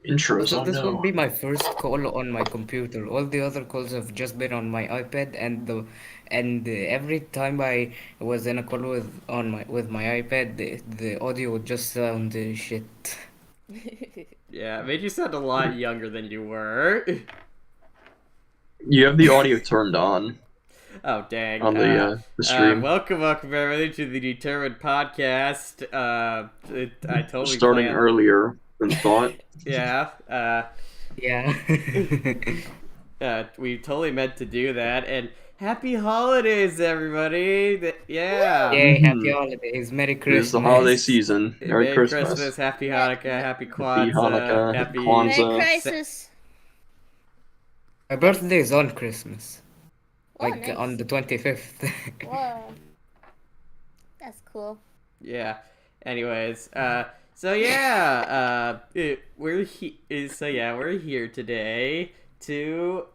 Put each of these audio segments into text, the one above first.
Intros, So oh this will no. be my first call on my computer. All the other calls have just been on my iPad, and every time I was in a call with my iPad, the audio would just sound shit. Yeah, it made you sound a lot younger than you were. You have the audio turned on Oh dang. the stream. Welcome everybody to the Determined podcast. I totally Starting planned. earlier than thought. Yeah. Yeah. We totally meant to do that. And happy holidays, everybody. Yeah. Yay, happy Mhm. holidays, Merry It is the holiday Christmas. season. Merry Merry Christmas. Christmas, Happy Hanukkah, Happy Happy Kwanzaa, Hanukkah. Happy Happy Merry Kwanzaa. Crisis. My birthday is on Christmas, Oh, like nice. on the 25th. Whoa. That's cool. Yeah. Anyways, so yeah, we're here today to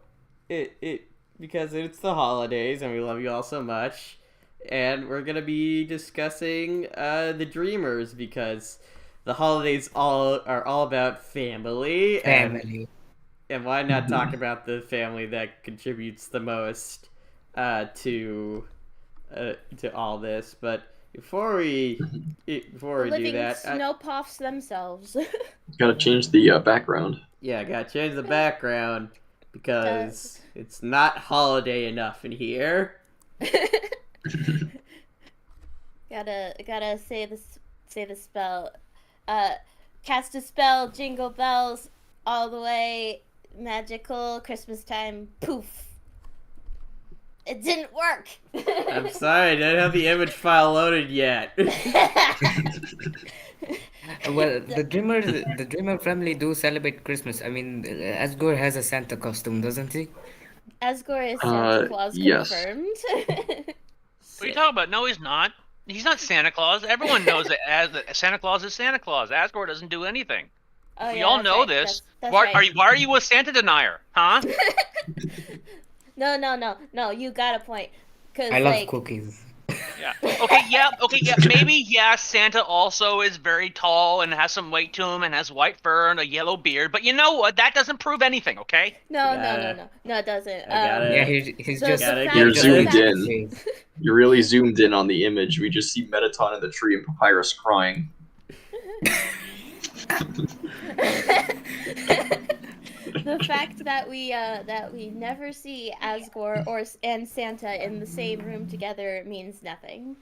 because it's the holidays and we love you all so much, and we're gonna be discussing the Dreamers because the holidays are all about family. Family. And why not talk about the family that contributes the most to all this? But before we do Living that, snowpuffs themselves. Gotta change the background. I gotta change the background because it's not holiday enough in here. gotta say the spell. Cast a spell, jingle bells, all the way, magical, Christmas time, poof. It didn't work. I'm sorry, I don't have the image file loaded yet. Well, the Dreamer family do celebrate Christmas. I mean, Asgore has a Santa costume, doesn't he? Asgore is Santa Claus yes. confirmed. What are you talking about? No, he's not. He's not Santa Claus. Everyone knows that Santa Claus is Santa Claus. Asgore doesn't do anything. Oh, We yeah, all that's know right. this. That's Why right. are you a Santa denier? Huh? No, you got a point. Cause, I love like, cookies. Yeah. Okay, yeah. Maybe, yeah, Santa also is very tall and has some weight to him and has white fur and a yellow beard. But you know what? That doesn't prove anything, okay? No, Yeah. no, it doesn't. I got it. Yeah, he's the just fact- You're the zoomed fact- in. You're really zoomed in on the image. We just see Metaton in the tree and Papyrus crying. The fact that we never see Asgore and Santa in the same room together means nothing.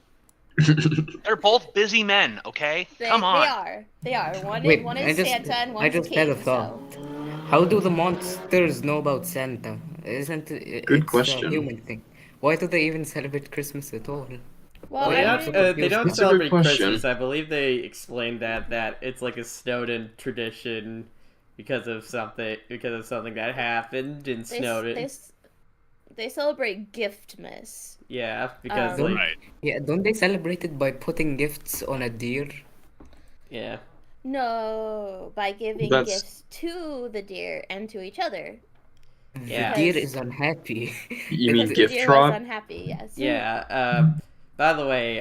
They're both busy men, okay? Come on. They are. One Wait, is Santa and I one's just king. had a thought. How do the monsters know about Santa? Isn't it, Good it's question. a human thing? Why do they even celebrate Christmas at all? Well, They I don't, mean, they don't That's a good celebrate question. Christmas. I believe they explained that it's like a Snowden tradition because of something that happened in Snowden. they celebrate Giftmas. Yeah, because Um, like Right. Yeah, don't they celebrate it by putting gifts on a deer? yeah. No, by giving That's- gifts to the deer and to each other. Yeah. The deer is unhappy. You mean The gift deer was drop? unhappy. Yes. Yeah. By the way,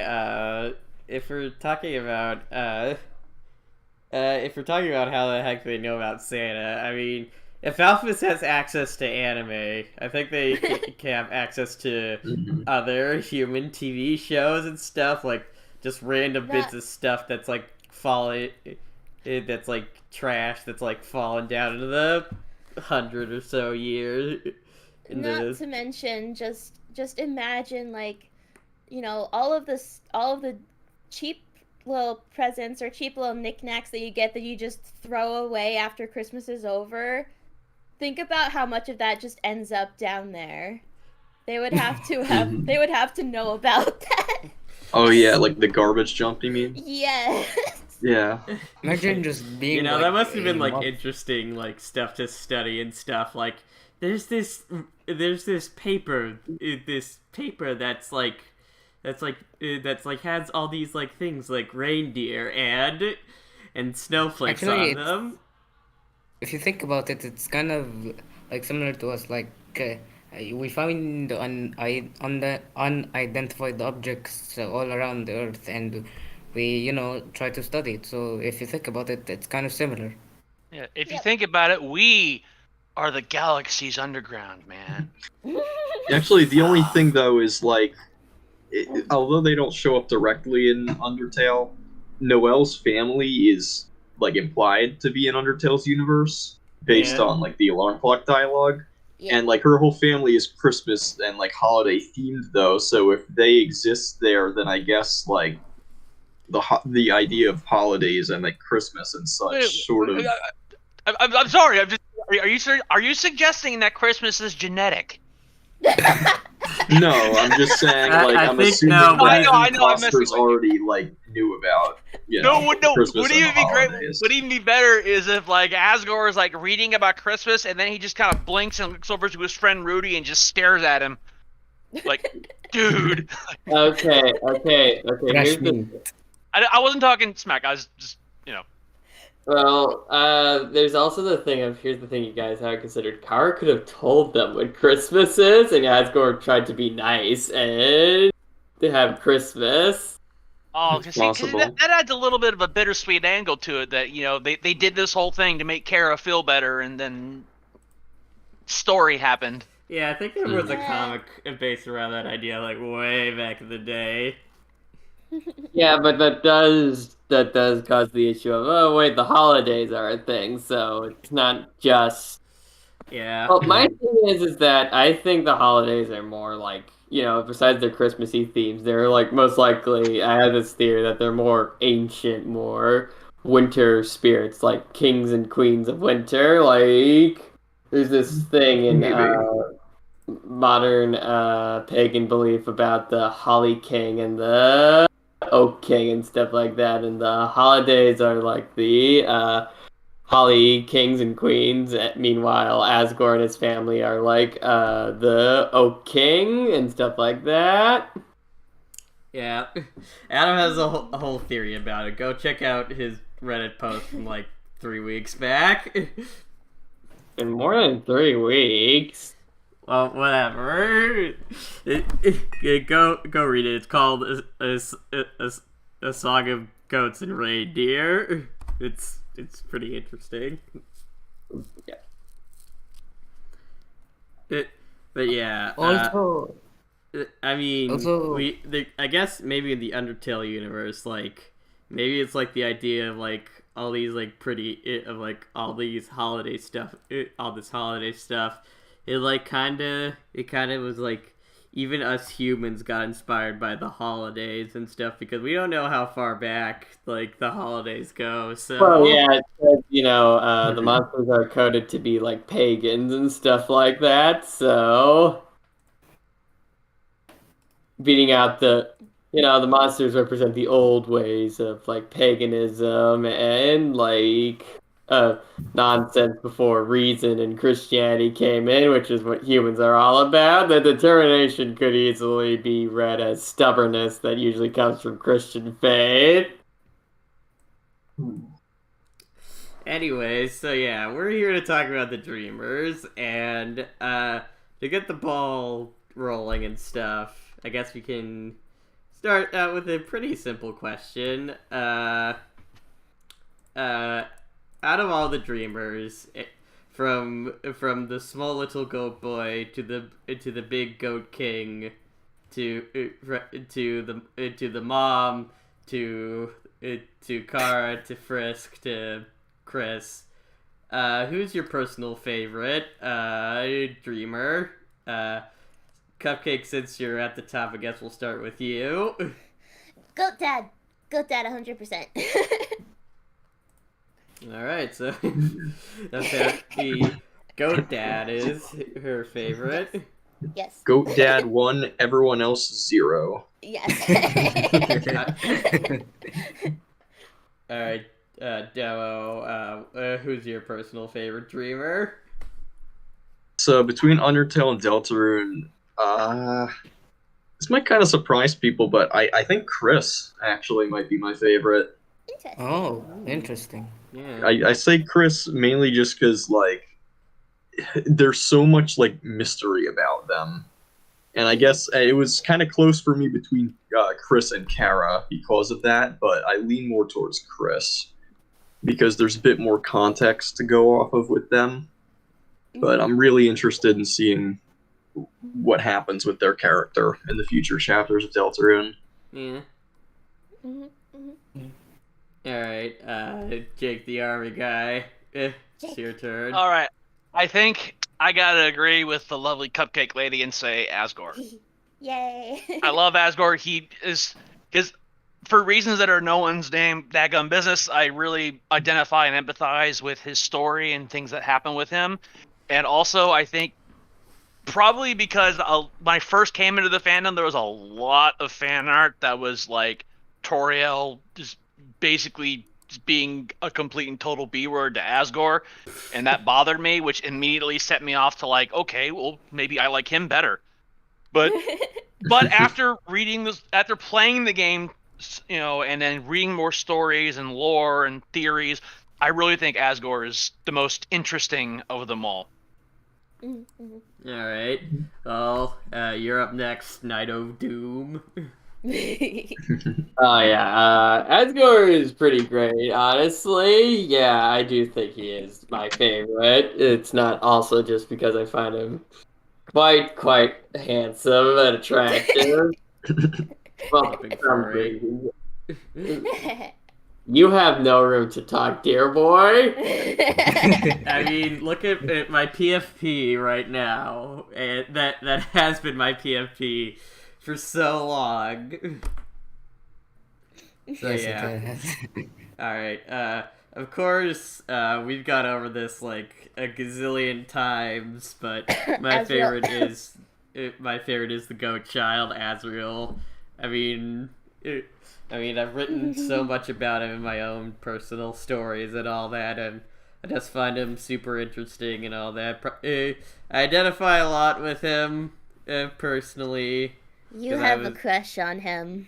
if we're talking about how the heck they know about Santa, I mean, if Alphys has access to anime, I think they can have access to Mhm. other human TV shows and stuff, like just random bits of stuff that's like falling, that's like trash that's like fallen down into the 100 or so years. Not to mention, just imagine, like, all of the cheap little presents or cheap little knickknacks that you get that you just throw away after Christmas is over. Think about how much of that just ends up down there. They would have to Mhm. they would have to know about that. Oh yeah, like the garbage jump, you mean? Yes. Yeah. Imagine just being that like must have been a like mob. interesting, like stuff to study and stuff. Like, there's this paper, that's like has all these like things like reindeer and snowflakes Actually, on them. if you think about it, it's kind of like similar to us. Like we find unidentified objects all around the Earth, and we, try to study it. So if you think about it, it's kind of similar. Yeah, if you Yep. think about it, we are the galaxy's underground, man. Actually, the only thing though is like, although they don't show up directly in Undertale, Noelle's family is like implied to be in Undertale's universe based Yeah. on like the alarm clock dialogue. Yeah. And like her whole family is Christmas and like holiday themed though, so if they exist there, then I guess like the idea of holidays and like Christmas and such sort of. I'm sorry. Are you suggesting that Christmas is genetic? No, I'm just saying like I I'm think assuming no, that I know, I'm messing imposters with you. already like knew about No. Christmas Would and even the be great. holidays. Would even be better is if like Asgore is like reading about Christmas and then he just kind of blinks and looks over to his friend Rudy and just stares at him, like, dude. Okay. Fresh Here's the meat. I wasn't talking smack. I was just Well, there's also the thing of, here's the thing you guys haven't considered. Kara could have told them when Christmas is, and Asgore tried to be nice and to have Christmas. Oh, It's cause possible. that adds a little bit of a bittersweet angle to it. That they did this whole thing to make Kara feel better, and then story happened. Yeah, I think there was a Yeah. comic based around that idea, like way back in the day. Yeah, but that does cause the issue of, oh wait, the holidays are a thing, so it's not just. Yeah. Well, my thing is that I think the holidays are more like, besides their Christmassy themes, they're like most likely. I have this theory that they're more ancient, more winter spirits, like kings and queens of winter. Like there's this thing in Maybe. modern pagan belief about the Holly King and the Oak King and stuff like that, and the holidays are like the Holly kings and queens. Meanwhile, Asgore and his family are like the Oak King and stuff like that. Yeah. Adam has a whole theory about it. Go check out his Reddit post from like 3 weeks back. In more than 3 weeks. Well, whatever. Go read it. It's called a Song of Goats and Reindeer. It's pretty interesting. Yeah. But yeah. Also, I mean, Also- I guess maybe in the Undertale universe, like maybe it's like the idea of like all these like all these holiday stuff, all this holiday stuff. It kind of was like even us humans got inspired by the holidays and stuff because we don't know how far back like the holidays go. So Well, yeah, it says, the monsters are coded to be like pagans and stuff like that, so beating out the monsters represent the old ways of like paganism and like nonsense before reason and Christianity came in, which is what humans are all about. The determination could easily be read as stubbornness that usually comes from Christian faith. Anyways, so yeah, we're here to talk about the Dreemers, and to get the ball rolling and stuff, I guess we can start out with a pretty simple question. Out of all the Dreemers, from the small little goat boy to the big goat king, to the mom, to Kara, to Frisk, to Chris, who's your personal favorite Dreemer? Cupcake, since you're at the top, I guess we'll start with you. Goat Dad. Goat Dad 100%. All right, so the Goat Dad is her favorite. Yes. Goat Dad 1, everyone else 0. Yes. All right, Demo, who's your personal favorite Dreamer? So between Undertale and Deltarune, this might kind of surprise people, but I think Chris actually might be my favorite. Interesting. Oh, interesting. Yeah. I say Chris mainly just because like there's so much like mystery about them, and I guess it was kind of close for me between Chris and Kara because of that, but I lean more towards Chris because there's a bit more context to go off of with them. But I'm really interested in seeing what happens with their character in the future chapters of Deltarune. Yeah. Mm-hmm. All right, Jake the army guy. It's your turn. All right. I think I gotta agree with the lovely cupcake lady and say Asgore. Yay. I love Asgore. He is for reasons that are no one's daggum business. I really identify and empathize with his story and things that happen with him, and also I think probably because when I first came into the fandom, there was a lot of fan art that was like Toriel just basically just being a complete and total B-word to Asgore, and that bothered me, which immediately set me off to like, okay, well maybe I like him better. But after playing the game, and then reading more stories and lore and theories, I really think Asgore is the most interesting of them all. All right. Well, you're up next, Knight of Doom. Oh yeah, Asgore is pretty great, honestly. Yeah, I do think he is my favorite. It's not also just because I find him quite handsome and attractive. Well, Big some furry. reason. You have no room to talk, dear boy. I mean, look at my PFP right now, and that has been my PFP for so long. So Yes, yeah. it has. All right. Of course, we've gone over this like a gazillion times, but my Asriel. favorite is the goat child, Asriel. I mean, I've written so much about him in my own personal stories and all that, and I just find him super interesting and all that. I identify a lot with him personally. You 'cause have a crush on him.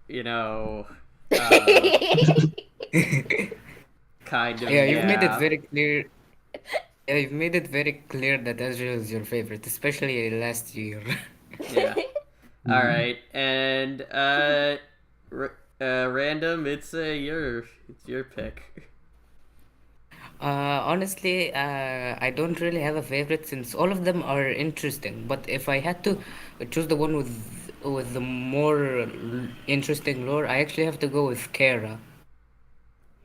You know, kind of. Yeah, you've made it yeah. very clear. Yeah, you've made it very clear that Asriel is your favorite, especially last year. Yeah. All right, and random. It's your pick. Honestly, I don't really have a favorite since all of them are interesting. But if I had to choose the one with the more interesting lore, I actually have to go with Kara.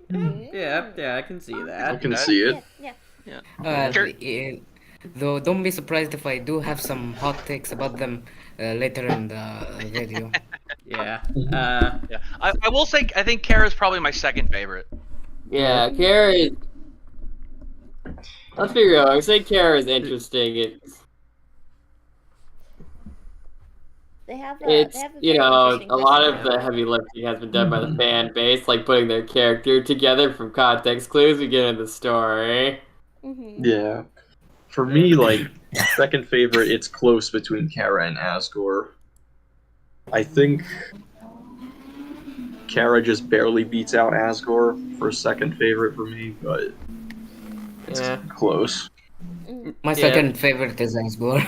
Yeah, I can see I that. can see it. Yeah. Though don't be surprised if I do have some hot takes about them later in the video. Yeah. Yeah, I will say I think Kara's probably my second favorite. Yeah, Kara is. Let's figure out. I say Kara is interesting. They have It's a you very know interesting a lot history. of the heavy lifting has been done by the fan base, like putting their character together from context clues we get in the story. Yeah. For me, like, second favorite, it's close between Kara and Asgore. I think Kara just barely beats out Asgore for second favorite for me, but it's Yeah. close. My second favorite is Asgore.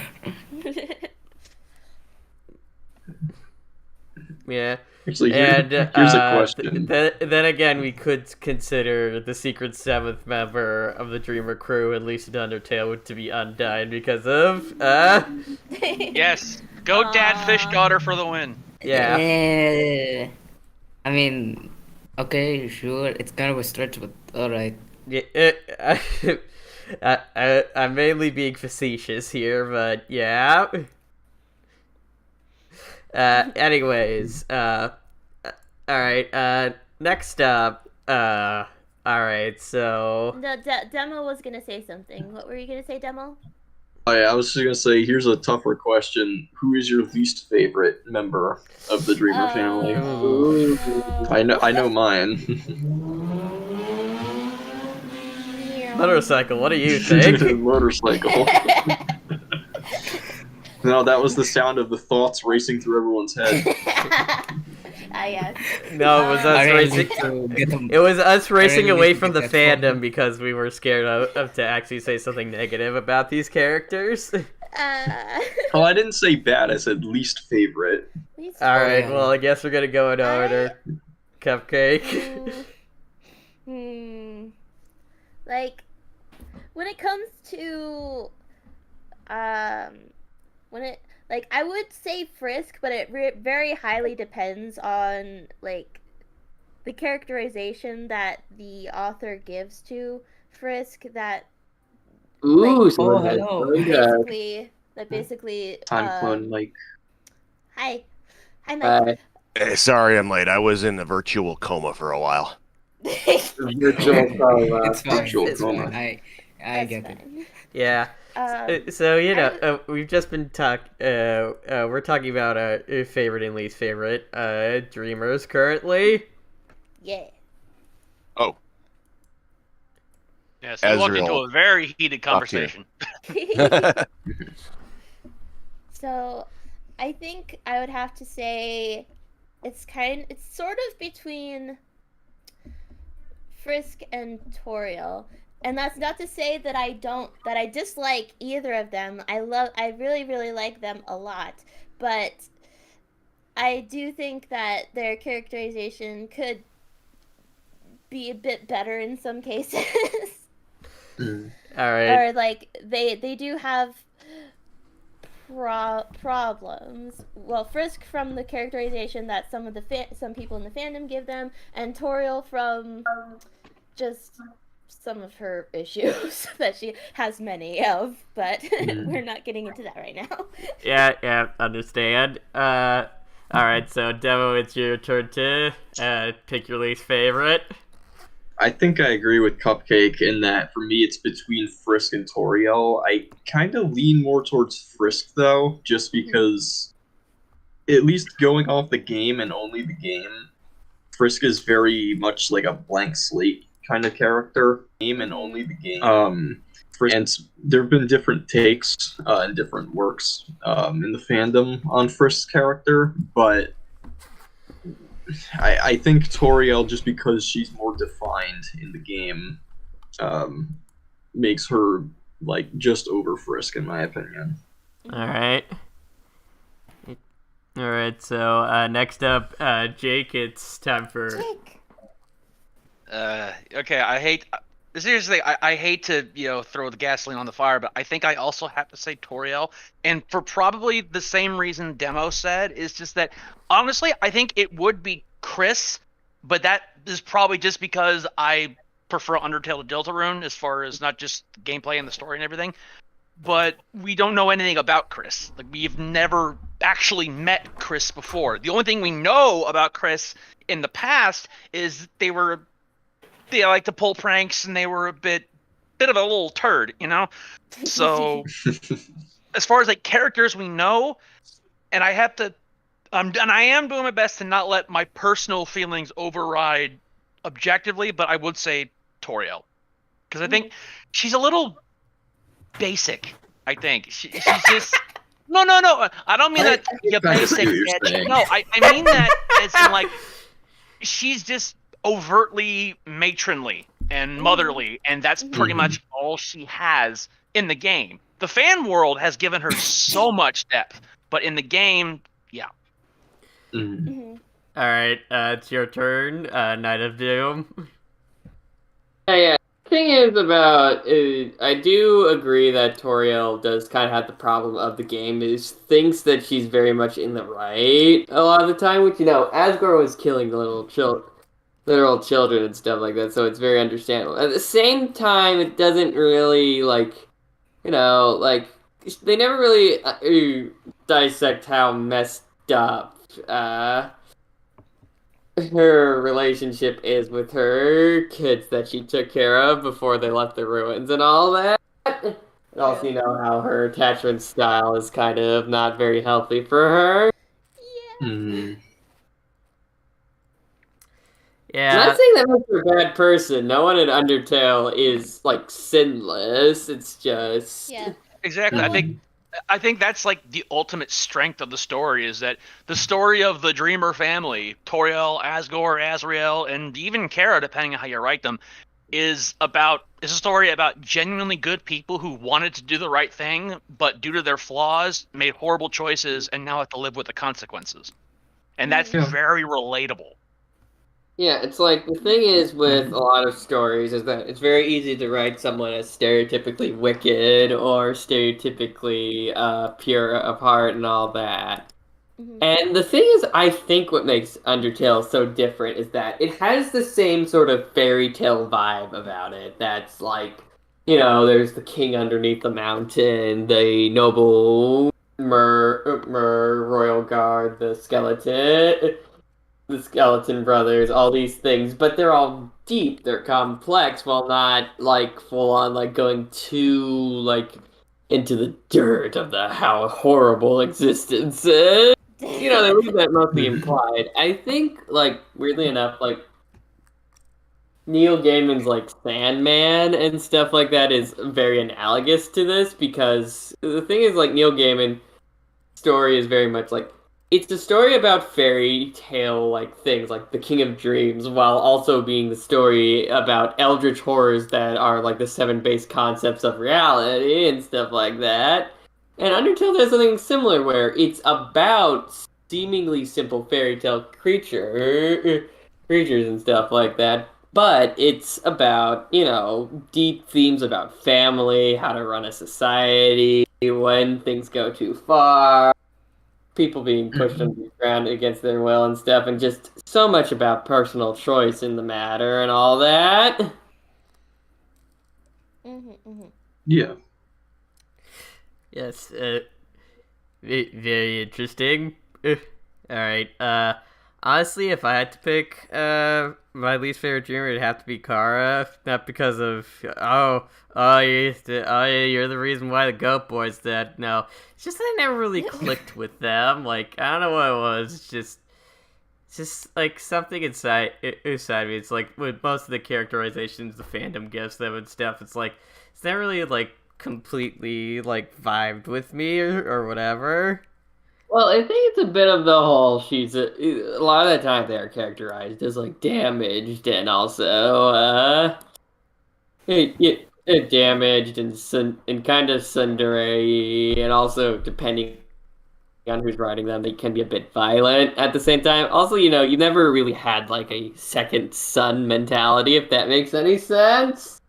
Yeah. Actually, And here's a question. then again, we could consider the secret seventh member of the Dreemurr crew, at least in Undertale, to be Undyne because of Yes, Goat Dad, Fish Daughter for the win. yeah. I mean, okay, sure, it's kind of a stretch, but alright. Yeah, I'm mainly being facetious here, but yeah. Anyways, All right. Next up. All right. So. No, Demo was gonna say something. What were you gonna say, Demo? Oh, yeah, I was just gonna say, here's a tougher question: who is your least favorite member of the Dreemurr family? Ooh. I know mine. Motorcycle. What do you think? Motorcycle. No, that was the sound of the thoughts racing through everyone's head. Yes. No, it was us I racing. need to get a, It was us racing really away need to from the get that fandom phone. because we were scared of to actually say something negative about these characters. Oh, I didn't say bad. I said least favorite. All right. yeah. Well, I guess we're gonna go in order. Cupcake. Like, when it comes to, when it, like, I would say Frisk, but it very highly depends on, like, the characterization that the author gives to Frisk that, Ooh, like, someone has hello. basically, Time clone Mike. hi, Mike. Sorry I'm late. I was in a virtual coma for a while. Virtual coma. It's fine. Virtual It's coma. fine. I That's get it. fine. Yeah. So we've just been we're talking about our favorite and least favorite Dreemers currently. Yeah. Oh, Yes, we walked into Asriel. a very heated Talk to you. conversation. So, I think I would have to say it's sort of between Frisk and Toriel. And that's not to say that I dislike either of them. I really, really like them a lot. But I do think that their characterization could be a bit better in some cases. All right. Or, like, they do have problems. Well, Frisk from the characterization that some people in the fandom give them, and Toriel from just some of her issues that she has many of, but we're not getting into that right now. Yeah, understand. All right. So Demo, it's your turn to pick your least favorite. I think I agree with Cupcake in that for me it's between Frisk and Toriel. I kind of lean more towards Frisk though, just because, at least going off the game and only the game, Frisk is very much like a blank slate kind of character. Game and only the game. Frisk, and there have been different takes and different works in the fandom on Frisk's character, but I think Toriel, just because she's more defined in the game, makes her like just over Frisk in my opinion. All right. So next up, Jake. It's time for. Jake. Okay, seriously, I hate to throw the gasoline on the fire, but I think I also have to say Toriel, and for probably the same reason Demo said, is just that honestly I think it would be Chris, but that is probably just because I prefer Undertale to Deltarune as far as not just gameplay and the story and everything. But we don't know anything about Chris. Like, we've never actually met Chris before. The only thing we know about Chris in the past is they like to pull pranks and they were a bit of a little turd, So as far as like characters we know, and I have to and I am doing my best to not let my personal feelings override objectively, but I would say Toriel, because I think she's a little basic. I think she's just no. I don't mean that you're basic. Bitch. No, I mean that as in like she's just overtly matronly and motherly, and that's pretty much all she has in the game. The fan world has given her so much depth, but in the game, yeah. All right, it's your turn, Knight of Doom. Yeah. Thing is about I do agree that Toriel does kind of have the problem of the game is thinks that she's very much in the right a lot of the time, which Asgore was killing the literal children and stuff like that, so it's very understandable. At the same time, it doesn't really they never really dissect how messed up her relationship is with her kids that she took care of before they left the ruins and all that. And also, how her attachment style is kind of not very healthy for her. Yeah. Mhm. I'm not Yeah, saying that makes her a bad person. No one in Undertale is like sinless. It's just Yeah. Exactly. But what? Mhm. I think that's like the ultimate strength of the story is that the story of the Dreemurr family, Toriel, Asgore, Asriel, and even Kara, depending on how you write them, is a story about genuinely good people who wanted to do the right thing, but due to their flaws, made horrible choices and now have to live with the consequences. And that's Mhm. Yeah. very relatable. yeah. It's like the thing is with a lot of stories is that it's very easy to write someone as stereotypically wicked or stereotypically pure of heart and all that. Mhm. And the thing is, I think what makes Undertale so different is that it has the same sort of fairy tale vibe about it. That's like, there's the king underneath the mountain, the noble royal guard, the skeleton brothers, all these things, but they're all deep, they're complex, while not like full on like going too like into the dirt of the how horrible existence is. They leave that mostly Mhm. implied. I think, like, weirdly enough, like, Neil Gaiman's, like, Sandman and stuff like that is very analogous to this because the thing is, like, Neil Gaiman story is very much like it's a story about fairy tale like things like the King of Dreams while also being the story about eldritch horrors that are like the seven base concepts of reality and stuff like that. And Undertale does something similar where it's about seemingly simple fairy tale creatures and stuff like that. But it's about, deep themes about family, how to run a society, when things go too far, people being pushed Mhm. underground against their will and stuff, and just so much about personal choice in the matter and all that. Mhm. Mhm. Yeah. yes, very interesting. All right. Honestly, if I had to pick my least favorite dreamer, it'd have to be Kara. Not because of you're the reason why the Goat Boy's dead. No, it's just that I never really clicked with them. Like I don't know what it was. It's just like something inside me. It's like with most of the characterizations the fandom gives them and stuff. It's not really like completely like vibed with me or whatever. Well, I think it's a bit of the whole a lot of the time they are characterized as like damaged and also damaged and and kind of tsundere and also depending on who's writing them, they can be a bit violent at the same time. Also, you never really had like a second son mentality, if that makes any sense.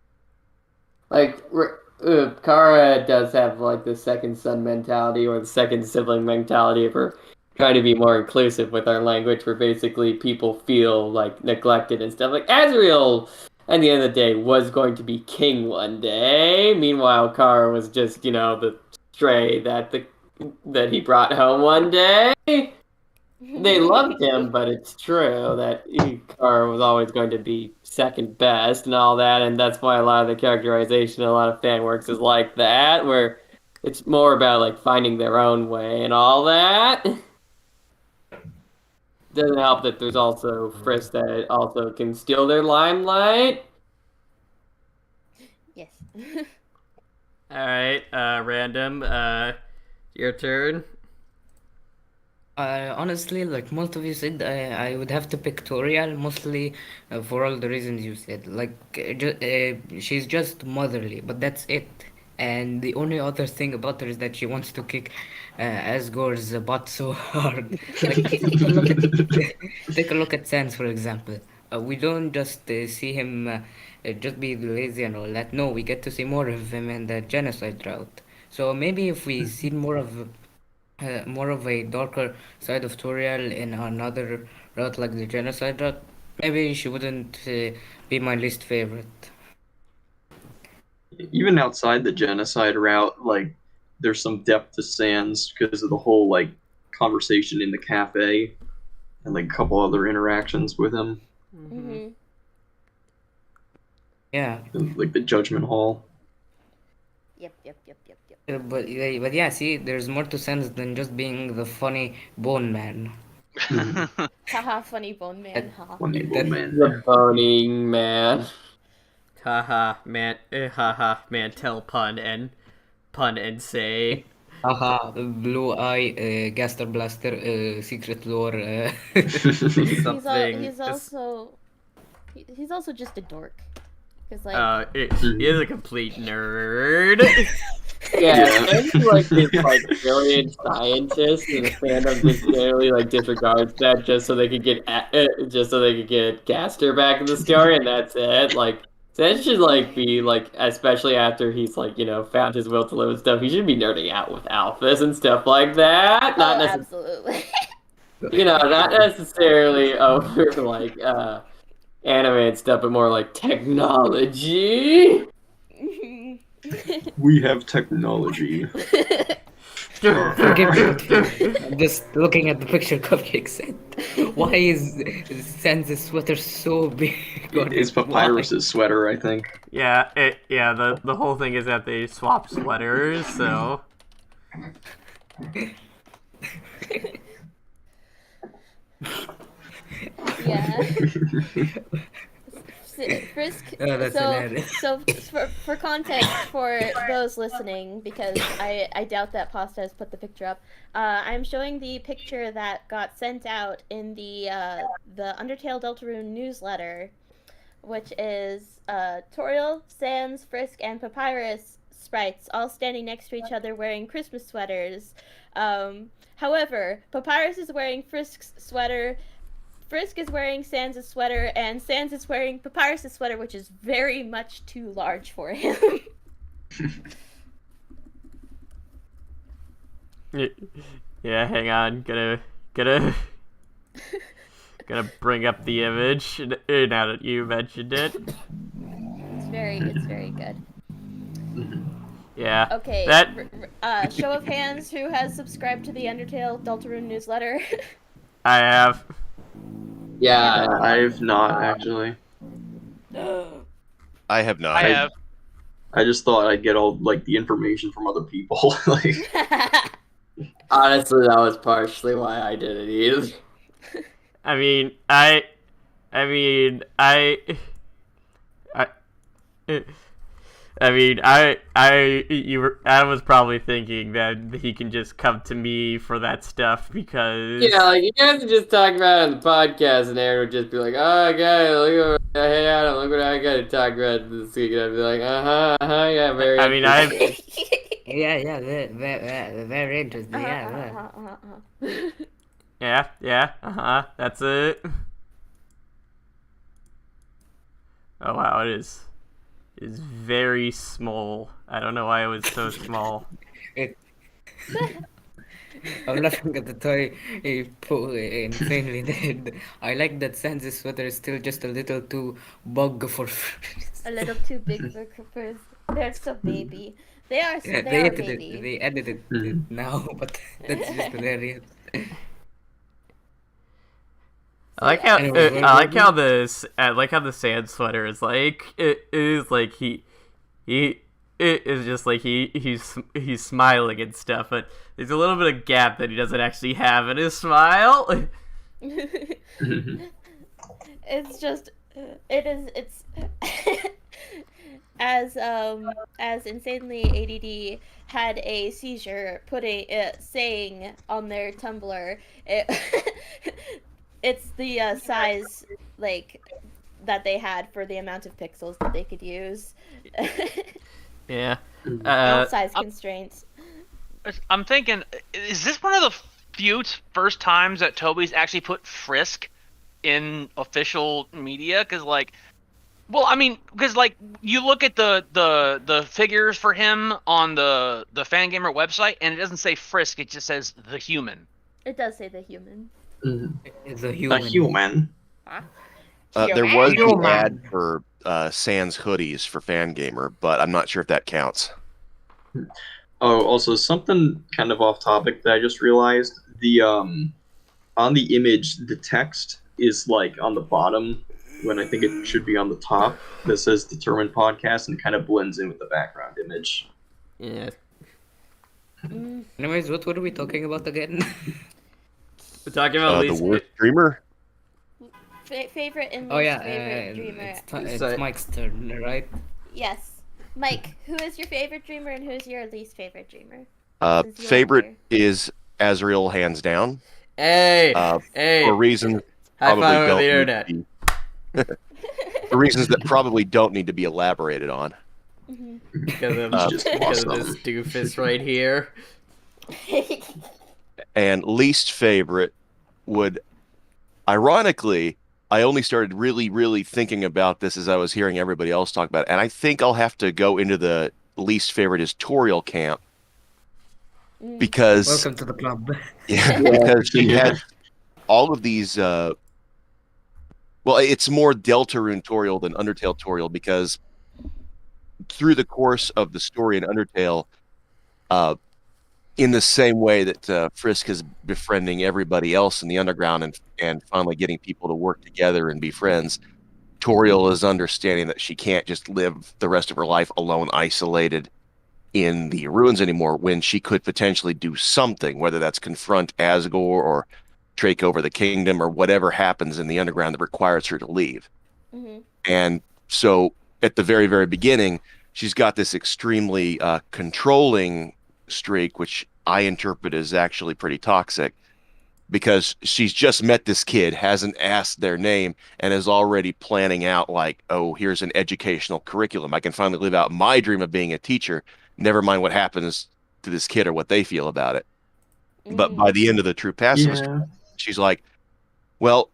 Like, Kara does have like the second son mentality or the second sibling mentality if we're trying to be more inclusive with our language, where basically people feel like neglected and stuff. Like, Asriel, at the end of the day, was going to be king one day. Meanwhile, Kara was just, the stray that he brought home one day. They loved him, but it's true that Kara was always going to be second best and all that, and that's why a lot of the characterization in a lot of fan works is like that, where it's more about like finding their own way and all that. Doesn't help that there's also Frisk that also can steal their limelight. Yes. All right, random. Your turn. Honestly, like most of you said, I would have to pick Toriel mostly for all the reasons you said. Like, she's just motherly, but that's it. And the only other thing about her is that she wants to kick Asgore's butt so hard. Like, take a look at Sans, for example. We don't just see him just be lazy and all that. No, we get to see more of him in the genocide route. So maybe if we see more of a darker side of Toriel in another route like the genocide route, maybe she wouldn't be my least favorite. Even outside the genocide route, like there's some depth to Sans because of the whole like conversation in the cafe. and like a couple other interactions with him, Mm-hmm. Yeah. like the Judgment Hall. Yep. But yeah, see, there's more to Sans than just being the funny bone man. Haha, funny bone man. Haha. Funny That- man. The boning man. Haha, man, tell pun and say. Haha, blue eye, Gaster Blaster, secret lore. Something. He's also just a dork. Cause like He is a complete nerd. Yeah, and like this like brilliant scientist, and the fandom just generally like disregards that just so they could get Gaster back in the story, and that's it. Like that should like be like, especially after he's like found his will to live and stuff. He should be nerding out with alphas and stuff like that. Not absolutely. not necessarily over like anime and stuff, but more like technology. We have technology. Forgive me, I'm just looking at the picture Cupcake sent. Why is Sans' sweater so big? It's Papyrus's sweater, I think. Yeah, the whole thing is that they swap sweaters, so. Yeah. Frisk. Oh, that's hilarious. So for context for those listening, because I doubt that Pasta has put the picture up. I'm showing the picture that got sent out in the Undertale Deltarune newsletter, which is Toriel, Sans, Frisk, and Papyrus sprites all standing next to each other wearing Christmas sweaters. However, Papyrus is wearing Frisk's sweater. Frisk is wearing Sans' sweater, and Sans is wearing Papyrus' sweater, which is very much too large for him. Yeah, hang on. Gonna bring up the image now that you mentioned it. It's very good. Yeah. Okay. That Show of hands, who has subscribed to the Undertale Deltarune newsletter? I have. Yeah, I've not actually. I have not. I have. I just thought I'd get all like the information from other people. Like, honestly, that was partially why I didn't either. I mean, Adam was probably thinking that he can just come to me for that stuff because Like you guys would just talk about it on the podcast, and Aaron would just be like, "Oh, guy, look what hey Adam, look what I got to talk about this week," and I'd be like, yeah, very." I mean, Yeah, very interesting. Yeah. That's it. Oh wow, it is very small. I don't know why it was so small. I'm laughing at the toy insanely dead. I like that Sans' sweater is still just a little too bug for A little too big for Coopers. They're so baby. They are baby. They edited it now, but that's just hilarious. I like how Anyway, I like how the sand sweater is like it is like he it is just like he's smiling and stuff, but there's a little bit of gap that he doesn't actually have in his smile. It's just it's as insanely ADD had a seizure saying on their Tumblr it's the size like that they had for the amount of pixels that they could use. Yeah. Size constraints. I'm thinking, is this one of the few first times that Toby's actually put Frisk in official media? Because you look at the figures for him on the Fangamer website, and it doesn't say Frisk; it just says the human. It does say the human. It's a human. a human. There was an ad for Sans hoodies for Fangamer, but I'm not sure if that counts. Oh, also something kind of off topic that I just realized. The on the image, the text is like on the bottom when I think it should be on the top. That says Determined Podcast, and it kind of blends in with the background image. Yeah. Anyways, what were we talking about again? We're talking about The least. worst Dreemurr. Favorite and least Oh yeah, favorite Dreemurr. it's So- Mike's turn, right? Yes. Mike, who is your favorite Dreemurr and who's your least favorite Dreemurr? Since you're Favorite older. is Asriel, hands down. Hey, hey. For reasons High probably five over don't the need internet. to be, for reasons that probably don't need to be elaborated on. Because of, Just because of awesome. this doofus right here. And least favorite would, ironically, I only started really, really thinking about this as I was hearing everybody else talk about it. And I think I'll have to go into the least favorite is Toriel Camp. Because Welcome to the club. yeah, because she has all of these well, it's more Deltarune Toriel than Undertale Toriel, because through the course of the story in Undertale, in the same way that Frisk is befriending everybody else in the underground and finally getting people to work together and be friends, Toriel is understanding that she can't just live the rest of her life alone, isolated in the ruins anymore, when she could potentially do something, whether that's confront Asgore or take over the kingdom or whatever happens in the underground that requires her to leave. And so at the very, very beginning, she's got this extremely controlling streak, which I interpret as actually pretty toxic, because she's just met this kid, hasn't asked their name, and is already planning out like, oh, here's an educational curriculum. I can finally live out my dream of being a teacher. Never mind what happens to this kid or what they feel about it. But by the end of the true pacifist, she's like, well,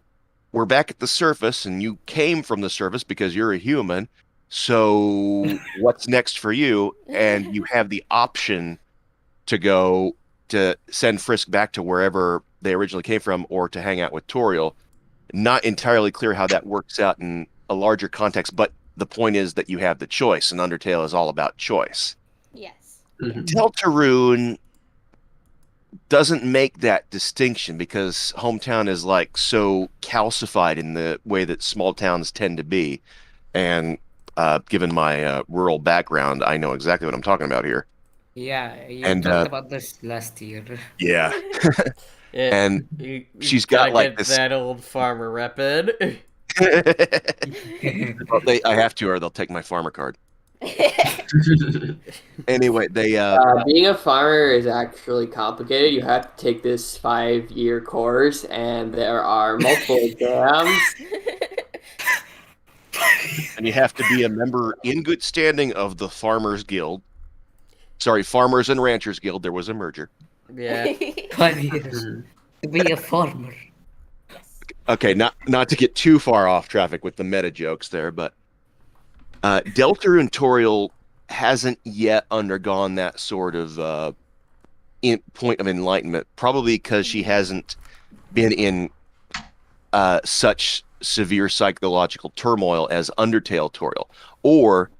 we're back at the surface, and you came from the surface because you're a human. So what's next for you? And you have the option to go to send Frisk back to wherever they originally came from, or to hang out with Toriel. Not entirely clear how that works out in a larger context, but the point is that you have the choice, and Undertale is all about choice. Yes. Deltarune doesn't make that distinction, because hometown is like so calcified in the way that small towns tend to be. And given my rural background, I know exactly what I'm talking about here. Yeah, you And, talked about this last year. Yeah. And you she's got, gotta like, get this- that old farmer reppin'. Well, I have to, or they'll take my farmer card. Anyway, they Being a farmer is actually complicated. You have to take this 5-year course, and there are multiple exams. and you have to be a member in good standing of the Farmers Guild. Sorry, Farmers and Ranchers Guild. There was a merger. Yeah. 5 years to be a farmer. Okay, not to get too far off traffic with the meta jokes there, but Deltarune Toriel hasn't yet undergone that sort of point of enlightenment, probably because she hasn't been in such severe psychological turmoil as Undertale Toriel. Or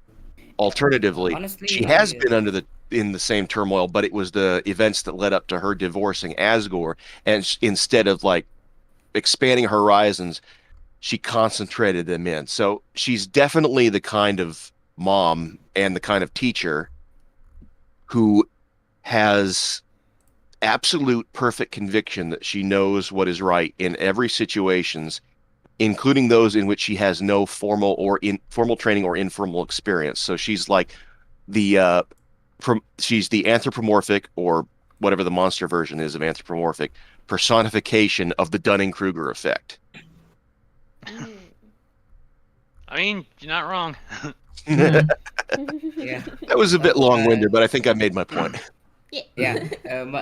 alternatively, Honestly, she has been in the same turmoil, but it was the events that led up to her divorcing Asgore, and instead of like expanding horizons, she concentrated them in. So she's definitely the kind of mom and the kind of teacher who has absolute perfect conviction that she knows what is right in every situations, including those in which she has no formal or informal training or informal experience. So she's like she's the anthropomorphic, or whatever the monster version is of anthropomorphic, personification of the Dunning-Kruger effect. I mean, you're not wrong. Yeah. That was a bit long-winded, but I think I made my point. Yeah,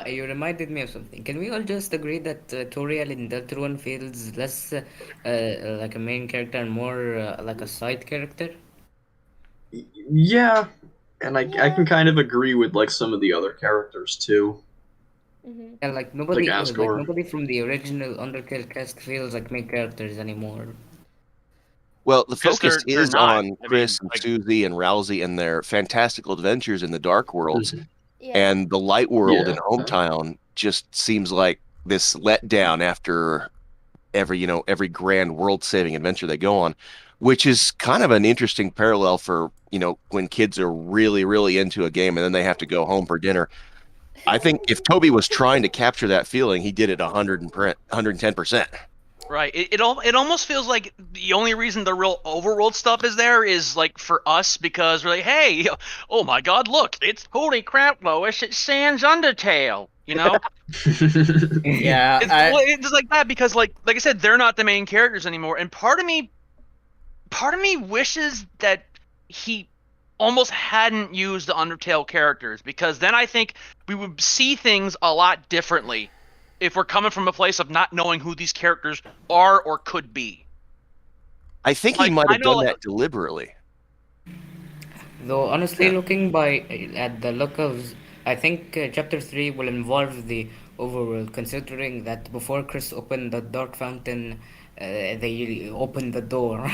you reminded me of something. Can we all just agree that Toriel in Deltarune feels less like a main character and more like a side character? Yeah, and I can kind of agree with like some of the other characters too. Yeah, like nobody, Like Asgore. nobody from the original Undertale cast feels like main characters anymore. Well, the 'Cause focus they're is not. on I mean, Chris and like- Susie and Rousey and their fantastical adventures in the Dark Worlds, Yeah. and the Light World in Yeah. Hometown just seems like this letdown after every grand world-saving adventure they go on, which is kind of an interesting parallel for when kids are really, really into a game and then they have to go home for dinner. I think if Toby was trying to capture that feeling, he did it 110%. Right. It almost feels like the only reason the real overworld stuff is there is like for us because we're like, hey, oh my God, look, it's holy crap, Lois, it's Sans Undertale, you know? Yeah, It's just like that because like I said, they're not the main characters anymore, and part of me wishes that he almost hadn't used the Undertale characters, because then I think we would see things a lot differently if we're coming from a place of not knowing who these characters are or could be. I think he Like, might I have know, done like, that deliberately. Though honestly, Yeah. looking at the look of, I think chapter 3 will involve the overworld, considering that before Chris opened the dark fountain, they opened the door.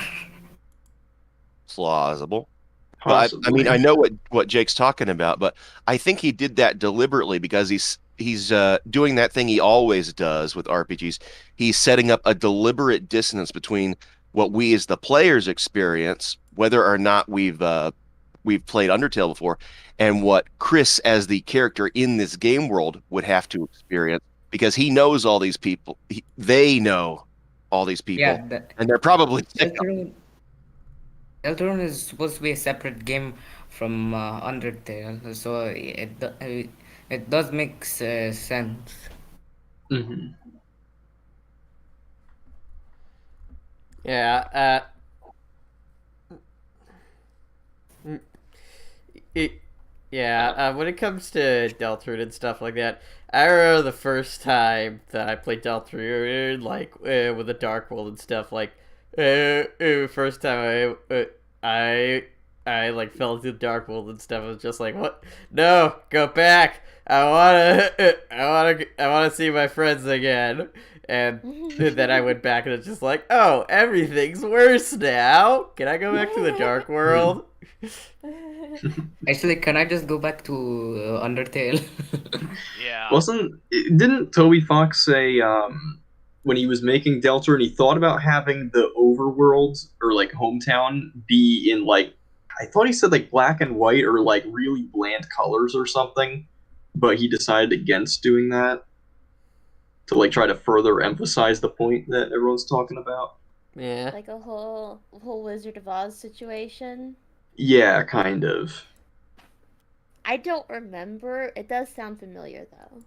Plausible. But I Possibly. mean, I know what Jake's talking about, but I think he did that deliberately because he's doing that thing he always does with RPGs. He's setting up a deliberate dissonance between what we as the players experience, whether or not we've played Undertale before, and what Chris as the character in this game world would have to experience, because he knows all these people. They know all these people, Yeah, and they're probably sick of Deltarune, Deltarune is supposed to be a separate game from Undertale, so it does make sense. Hmm. yeah. Mm, It, yeah. When it comes to Deltarune and stuff like that, I remember the first time that I played Deltarune, like with the Dark World and stuff. Like, first time I like fell into the Dark World and stuff. I was just like, what? No, go back. I wanna see my friends again. And then I went back and it's just like, oh, everything's worse now. Can I go back to the Dark World? Actually, can I just go back to Undertale? yeah. Didn't Toby Fox say when he was making Deltarune, he thought about having the overworld or like hometown be in like, I thought he said like black and white or like really bland colors or something, but he decided against doing that to like try to further emphasize the point that everyone's talking about. Yeah. Like a whole Wizard of Oz situation. Yeah, kind of. I don't remember. It does sound familiar though.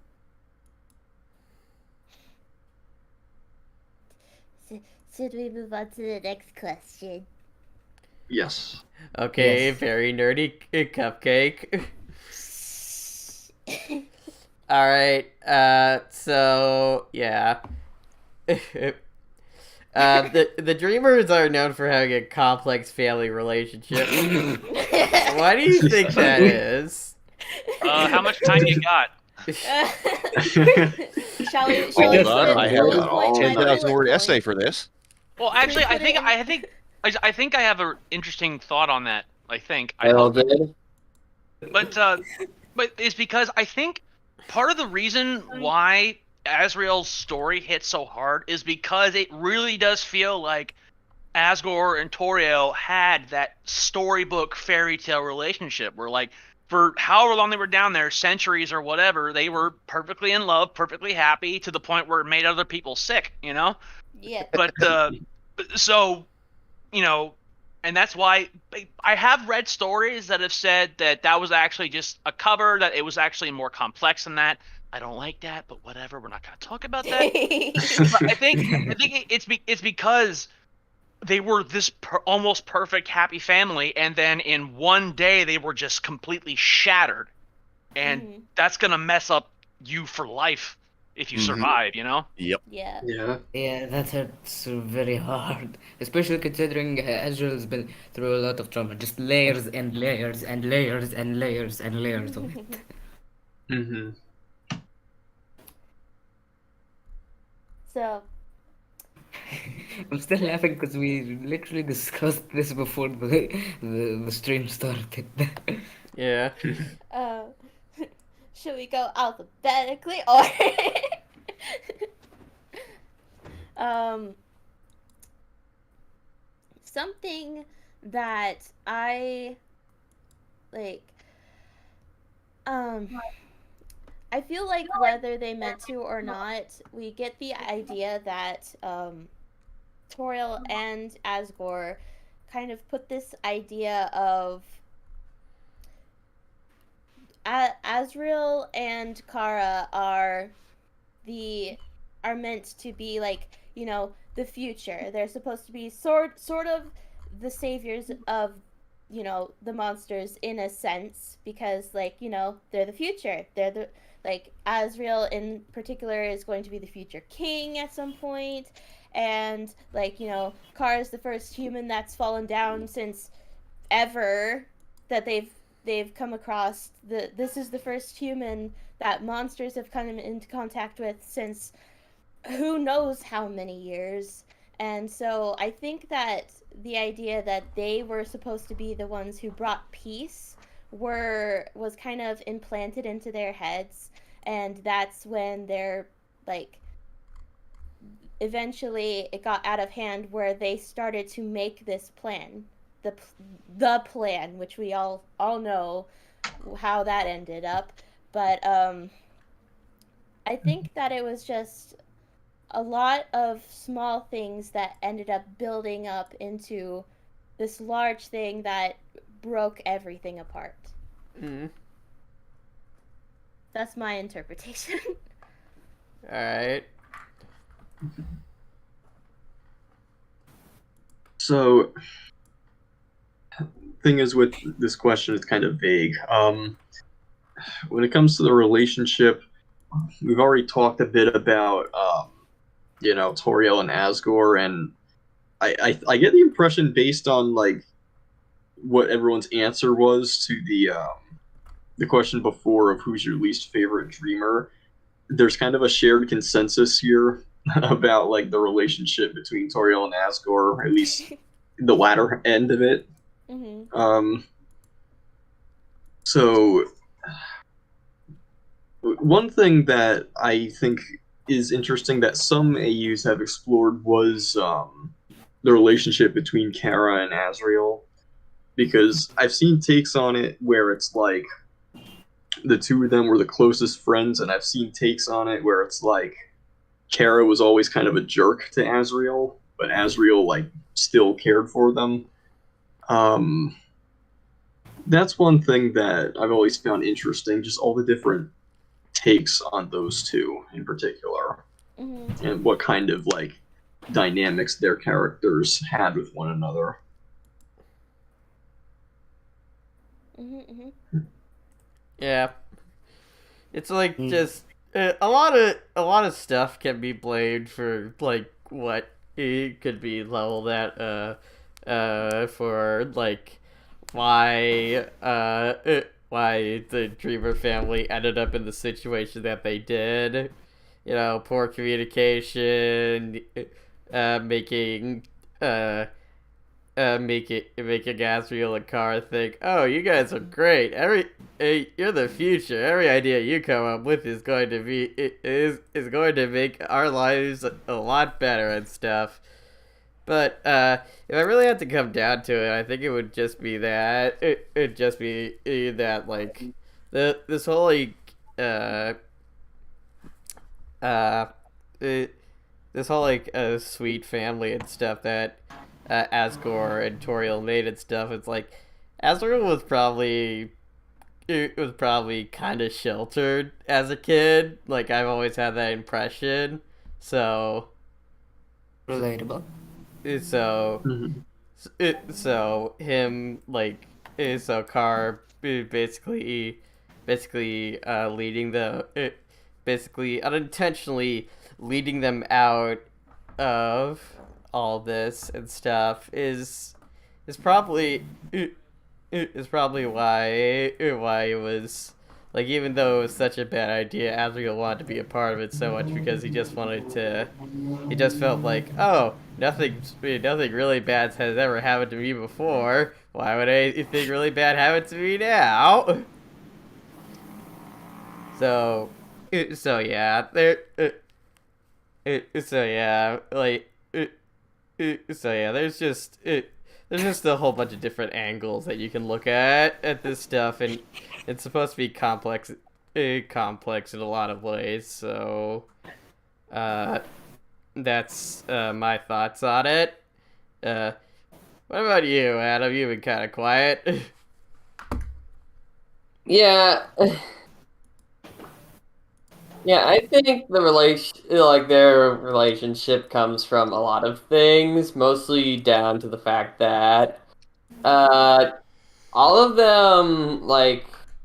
Should we move on to the next question? Yes. Okay, Yes. very nerdy cupcake. All right. So yeah. The Dreemers are known for having a complex family relationship. Why do you think that is? How much time you got? Shall we Hold just- on, I have bullet an point by 10,000 bullet word point? essay for this. Well, Can we actually, put it in? I think I have an interesting thought on that. I Well, hope. then, But it's because I think part of the reason why Asriel's story hits so hard is because it really does feel like Asgore and Toriel had that storybook fairy tale relationship where, like, for however long they were down there, centuries or whatever, they were perfectly in love, perfectly happy, to the point where it made other people sick, you know? Yeah. But so, and that's why I have read stories that have said that was actually just a cover, that it was actually more complex than that. I don't like that, but whatever. We're not going to talk about that. But I think it's because they were this almost perfect happy family, and then in one day they were just completely shattered, and that's gonna mess up you for life if you survive. Yep. Yeah. Yeah. Yeah, that hurts very hard, especially considering Azrael's been through a lot of trauma, just layers and layers and layers and layers and layers of it. Hmm. So, I'm still laughing because we literally discussed this before the stream started. Yeah. should we go alphabetically or Um, something that I like. Um, I feel like whether they meant to or not, we get the idea that Toriel and Asgore kind of put this idea of Asriel and Kara the are meant to be like, you know, the future. They're supposed to be sort of the saviors of, you know, the monsters in a sense, because like, you know, they're the future. They're the like Asriel in particular is going to be the future king at some point, and like, you know, Kara is the first human that's fallen down since ever that they've come across. This is the first human that monsters have come into contact with since who knows how many years. And so I think that the idea that they were supposed to be the ones who brought peace was kind of implanted into their heads, and that's when they're like eventually it got out of hand where they started to make this plan, the the plan, which we all know how that ended up. But I think that it was just a lot of small things that ended up building up into this large thing that broke everything apart. Mm. That's my interpretation. All right. So, thing is with this question, it's kind of vague. When it comes to the relationship, we've already talked a bit about, you know, Toriel and Asgore, and I get the impression based on like what everyone's answer was to the question before of who's your least favorite dreamer. There's kind of a shared consensus here about like the relationship between Toriel and Asgore, or at least the latter end of it. Mm-hmm. So one thing that I think is interesting that some AUs have explored was the relationship between Kara and Asriel, because I've seen takes on it where it's like the two of them were the closest friends, and I've seen takes on it where it's like Kara was always kind of a jerk to Asriel, but Asriel like still cared for them. Um, that's one thing that I've always found interesting, just all the different takes on those two in particular, Mm-hmm. and what kind of like dynamics their characters had with one another. Mm-hmm. Mm-hmm. Yeah. It's like Mm. just a lot of stuff can be blamed for like what it could be leveled at for like why the Dreemurr family ended up in the situation that they did. You know, poor communication, making making Asriel and Kara think, oh, you guys are great. You're the future. Every idea you come up with is going to is going to make our lives a lot better and stuff. But if I really had to come down to it, I think it would just be that it'd just be that like this whole like uh, this whole like sweet family and stuff that Asgore and Toriel made and stuff. It's like Asgore was probably it was probably kind of sheltered as a kid. Like I've always had that impression. So Relatable. so Mm-hmm. so him like so Carr basically leading basically unintentionally leading them out of all this and stuff is probably is probably why it was like, even though it was such a bad idea, Asriel wanted to be a part of it so much because he just wanted to. He just felt like, oh, nothing really bad has ever happened to me before. Why would anything really bad happen to me now? So, so yeah, So yeah, so yeah, there's just a whole bunch of different angles that you can look at this stuff, and it's supposed to be complex in a lot of ways. So, uh, that's my thoughts on it. Uh, what about you, Adam? You've been kind of quiet. Yeah, yeah. I think their relationship comes from a lot of things, mostly down to the fact that uh, all of them I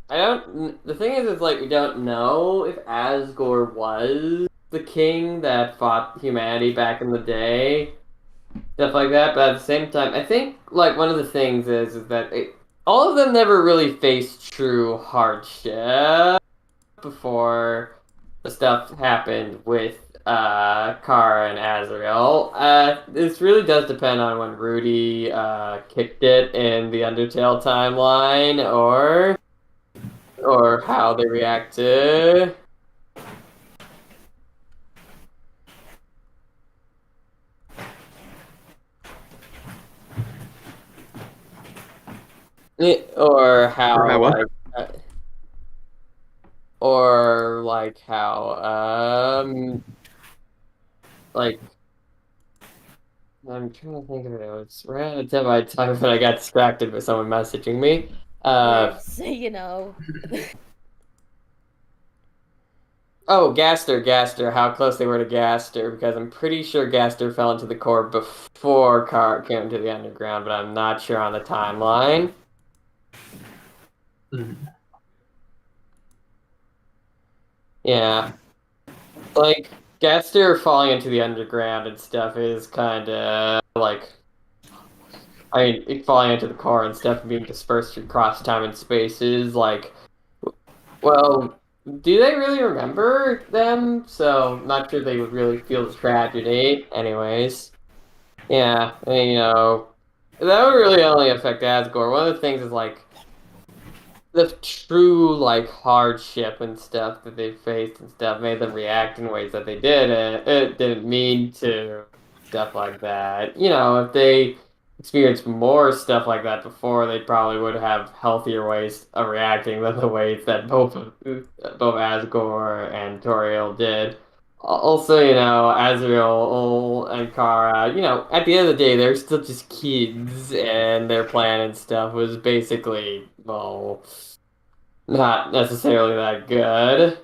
don't. The thing is like we don't know if Asgore was the king that fought humanity back in the day, stuff like that. But at the same time, I think like one of the things is that all of them never really faced true hardship before the stuff happened with Kara and Asriel. This really does depend on when Rudy kicked it in the Undertale timeline, or how they react to. Or how Or how what? or like how like I'm trying to think of it. It was right at the tip of my tongue, but I got distracted by someone messaging me. Words, Oh, Gaster, how close they were to Gaster, because I'm pretty sure Gaster fell into the core before Car came to the underground, but I'm not sure on the timeline. Yeah. Like, Gaster falling into the underground and stuff is kind of like. I mean, falling into the core and stuff and being dispersed across time and spaces, like. Well, do they really remember them? So, not sure they would really feel the tragedy. Anyways. Yeah, and, that would really only affect Asgore. One of the things is, like, the true, like, hardship and stuff that they faced and stuff made them react in ways that they did, and it didn't mean to, stuff like that. If they experienced more stuff like that before, they probably would have healthier ways of reacting than the ways that both Asgore and Toriel did. Also, Asriel and Kara, at the end of the day, they're still just kids, and their plan and stuff was basically, well, not necessarily that good.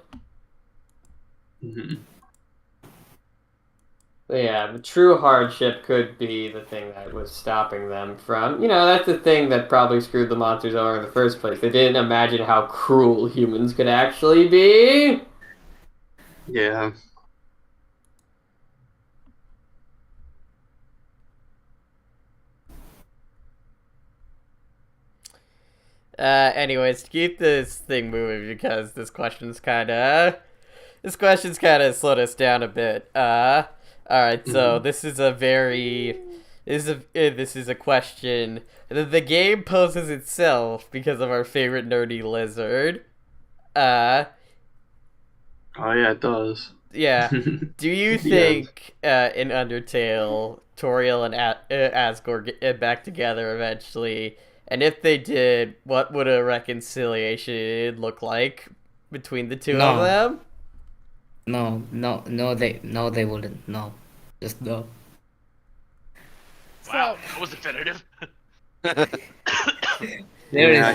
But yeah, the true hardship could be the thing that was stopping them from, that's the thing that probably screwed the monsters over in the first place. They didn't imagine how cruel humans could actually be. Yeah. Anyways, to keep this thing moving because this question's kind of slowed us down a bit. All right, so this is a question that the game poses itself because of our favorite nerdy lizard. Oh yeah, it does. Yeah. Do you think in Undertale, Toriel and Asgore get back together eventually? And if they did, what would a reconciliation look like between the two of No. them? No, they wouldn't. No, just no. Wow, that was definitive. I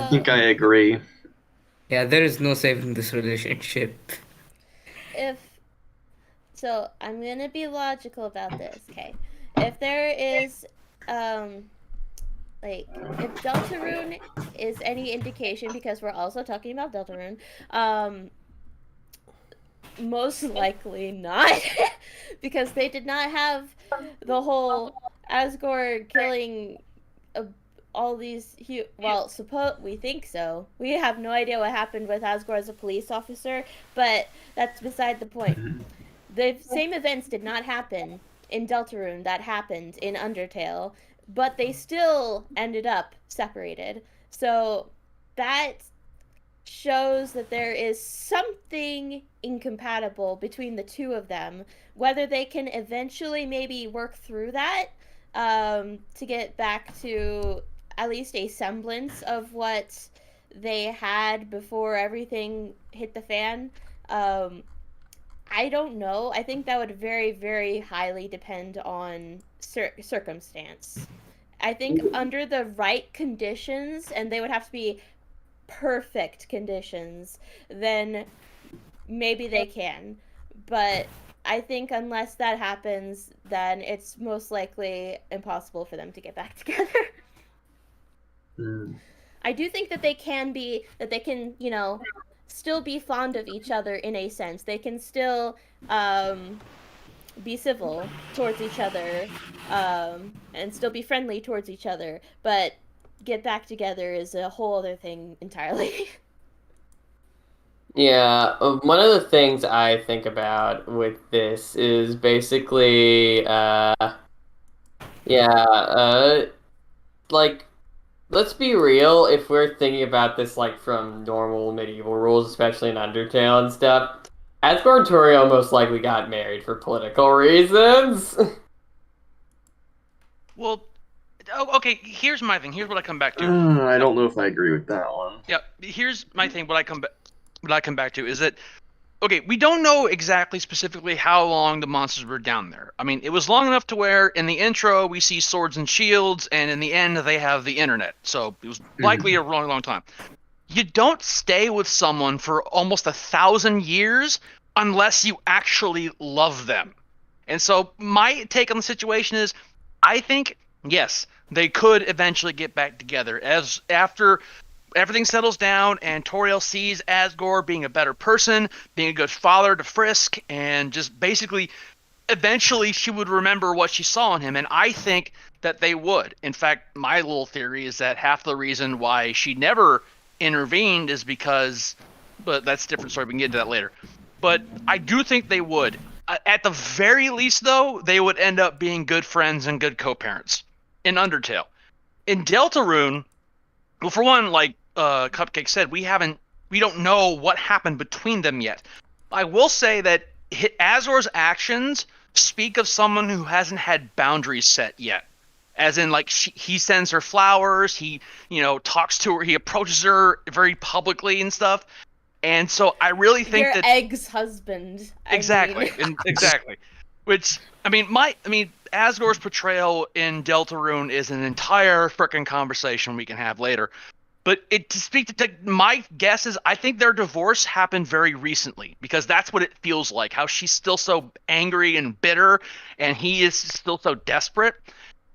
think I agree. Yeah, there is no saving this relationship. So I'm gonna be logical about this, okay? If there is, if Deltarune is any indication, because we're also talking about Deltarune, most likely not, because they did not have the whole Asgore killing all these. We think so. We have no idea what happened with Asgore as a police officer, but that's beside the point. The same events did not happen in Deltarune that happened in Undertale, but they still ended up separated. So that shows that there is something incompatible between the two of them. Whether they can eventually maybe work through that to get back to at least a semblance of what they had before everything hit the fan. I don't know. I think that would very, very highly depend on circumstance. I think under the right conditions, and they would have to be perfect conditions, then maybe they can. But I think unless that happens, then it's most likely impossible for them to get back together. I do think that they can, still be fond of each other in a sense. They can still be civil towards each other and still be friendly towards each other, but get back together is a whole other thing entirely. Yeah, one of the things I think about with this is basically, like, let's be real, if we're thinking about this, like, from normal medieval rules, especially in Undertale and stuff, Asgore and Toriel most likely got married for political reasons. Well, okay, here's my thing. Here's what I come back to. I don't know if I agree with that one. Yeah, here's my thing. What I come back to is that, okay, we don't know exactly specifically how long the monsters were down there. I mean, it was long enough to where in the intro we see swords and shields, and in the end they have the internet. So it was likely a long, long time. You don't stay with someone for almost 1,000 years unless you actually love them. And so my take on the situation is, I think, yes, they could eventually get back together as after everything settles down and Toriel sees Asgore being a better person, being a good father to Frisk, and just basically eventually she would remember what she saw in him, and I think that they would. In fact, my little theory is that half the reason why she never intervened is because, but that's a different story, we can get into that later. But I do think they would. At the very least, though, they would end up being good friends and good co-parents in Undertale. In Deltarune, well, for one, like Cupcake said, we don't know what happened between them yet. I will say that Azor's actions speak of someone who hasn't had boundaries set yet. As in, like, he sends her flowers, he, talks to her, he approaches her very publicly and stuff. And so I really think Your that ex-husband. Exactly. Which, Asgore's portrayal in Deltarune is an entire frickin' conversation we can have later. But to speak to my guess is, I think their divorce happened very recently, because that's what it feels like. How she's still so angry and bitter, and he is still so desperate.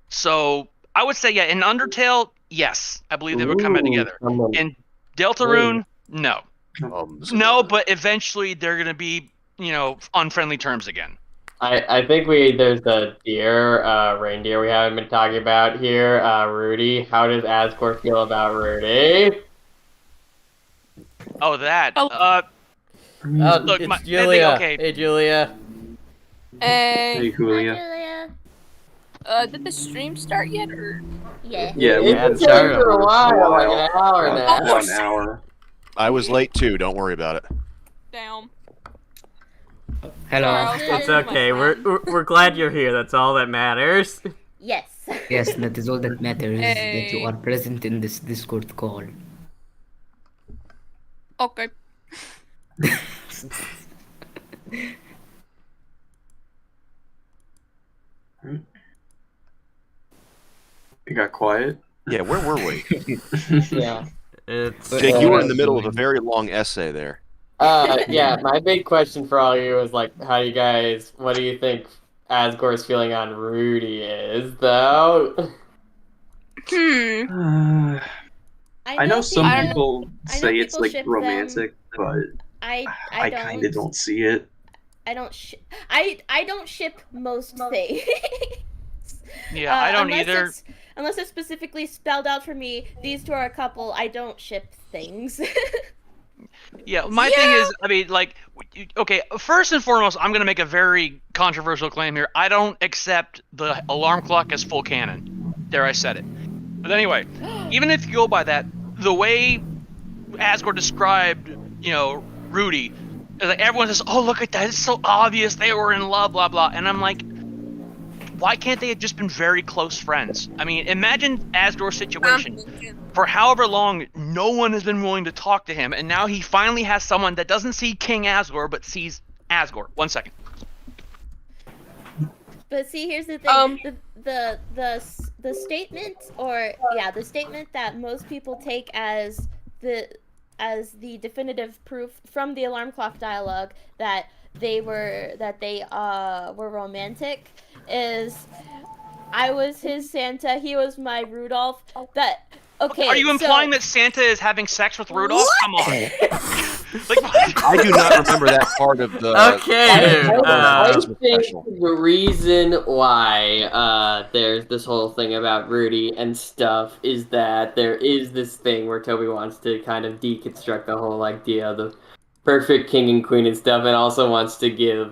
So I would say, yeah, in Undertale, yes, I believe they would come back together. In Deltarune, no. No, but eventually they're going to be, on friendly terms again. I think there's a reindeer we haven't been talking about here. Rudy, how does Asgore feel about Rudy? Oh, that. Look, it's my Julia. thing, okay. Hey, Julia. Hey, Julia. Did the stream start yet, or? Yeah. Yeah, It's been started for a while, like an hour now. About an hour. I was late too. Don't worry about it. Damn. Hello. It's okay. We're glad you're here. That's all that matters. Yes. Yes, that is all that matters, that you Hey. are present in this Discord call. Okay. It got quiet. Yeah, where were we? Yeah. It's Jake, you were in the middle of a very long essay there. Yeah, my big question for all of you is, like, what do you think Asgore's feeling on Rudy is, though? I know some I don't people I know say it's people like ship them. romantic, but I kind of don't see it. I don't ship most things. Yeah, I don't unless either. Unless it's specifically spelled out for me, these two are a couple, I don't ship things. Yeah, my thing is, okay, first and foremost, I'm going to make a very controversial claim here. I don't accept the alarm clock as full canon. There, I said it. But anyway, even if you go by that, the way Asgore described, Rudy, like everyone says, "Oh, look at that! It's so obvious they were in love." Blah blah. And I'm like, why can't they have just been very close friends? I mean, imagine Asgore's situation. For however long, no one has been willing to talk to him, and now he finally has someone that doesn't see King Asgore but sees Asgore. 1 second. But see, here's the thing: the statement, the statement that most people take as the definitive proof from the alarm clock dialogue that they were romantic is, I was his Santa, he was my Rudolph. That okay? Are you implying that Santa is having sex with Rudolph? What? Come on. I do not remember that part of the. Okay, dude. I think the reason why there's this whole thing about Rudy and stuff is that there is this thing where Toby wants to kind of deconstruct the whole idea of the perfect king and queen and stuff, and also wants to give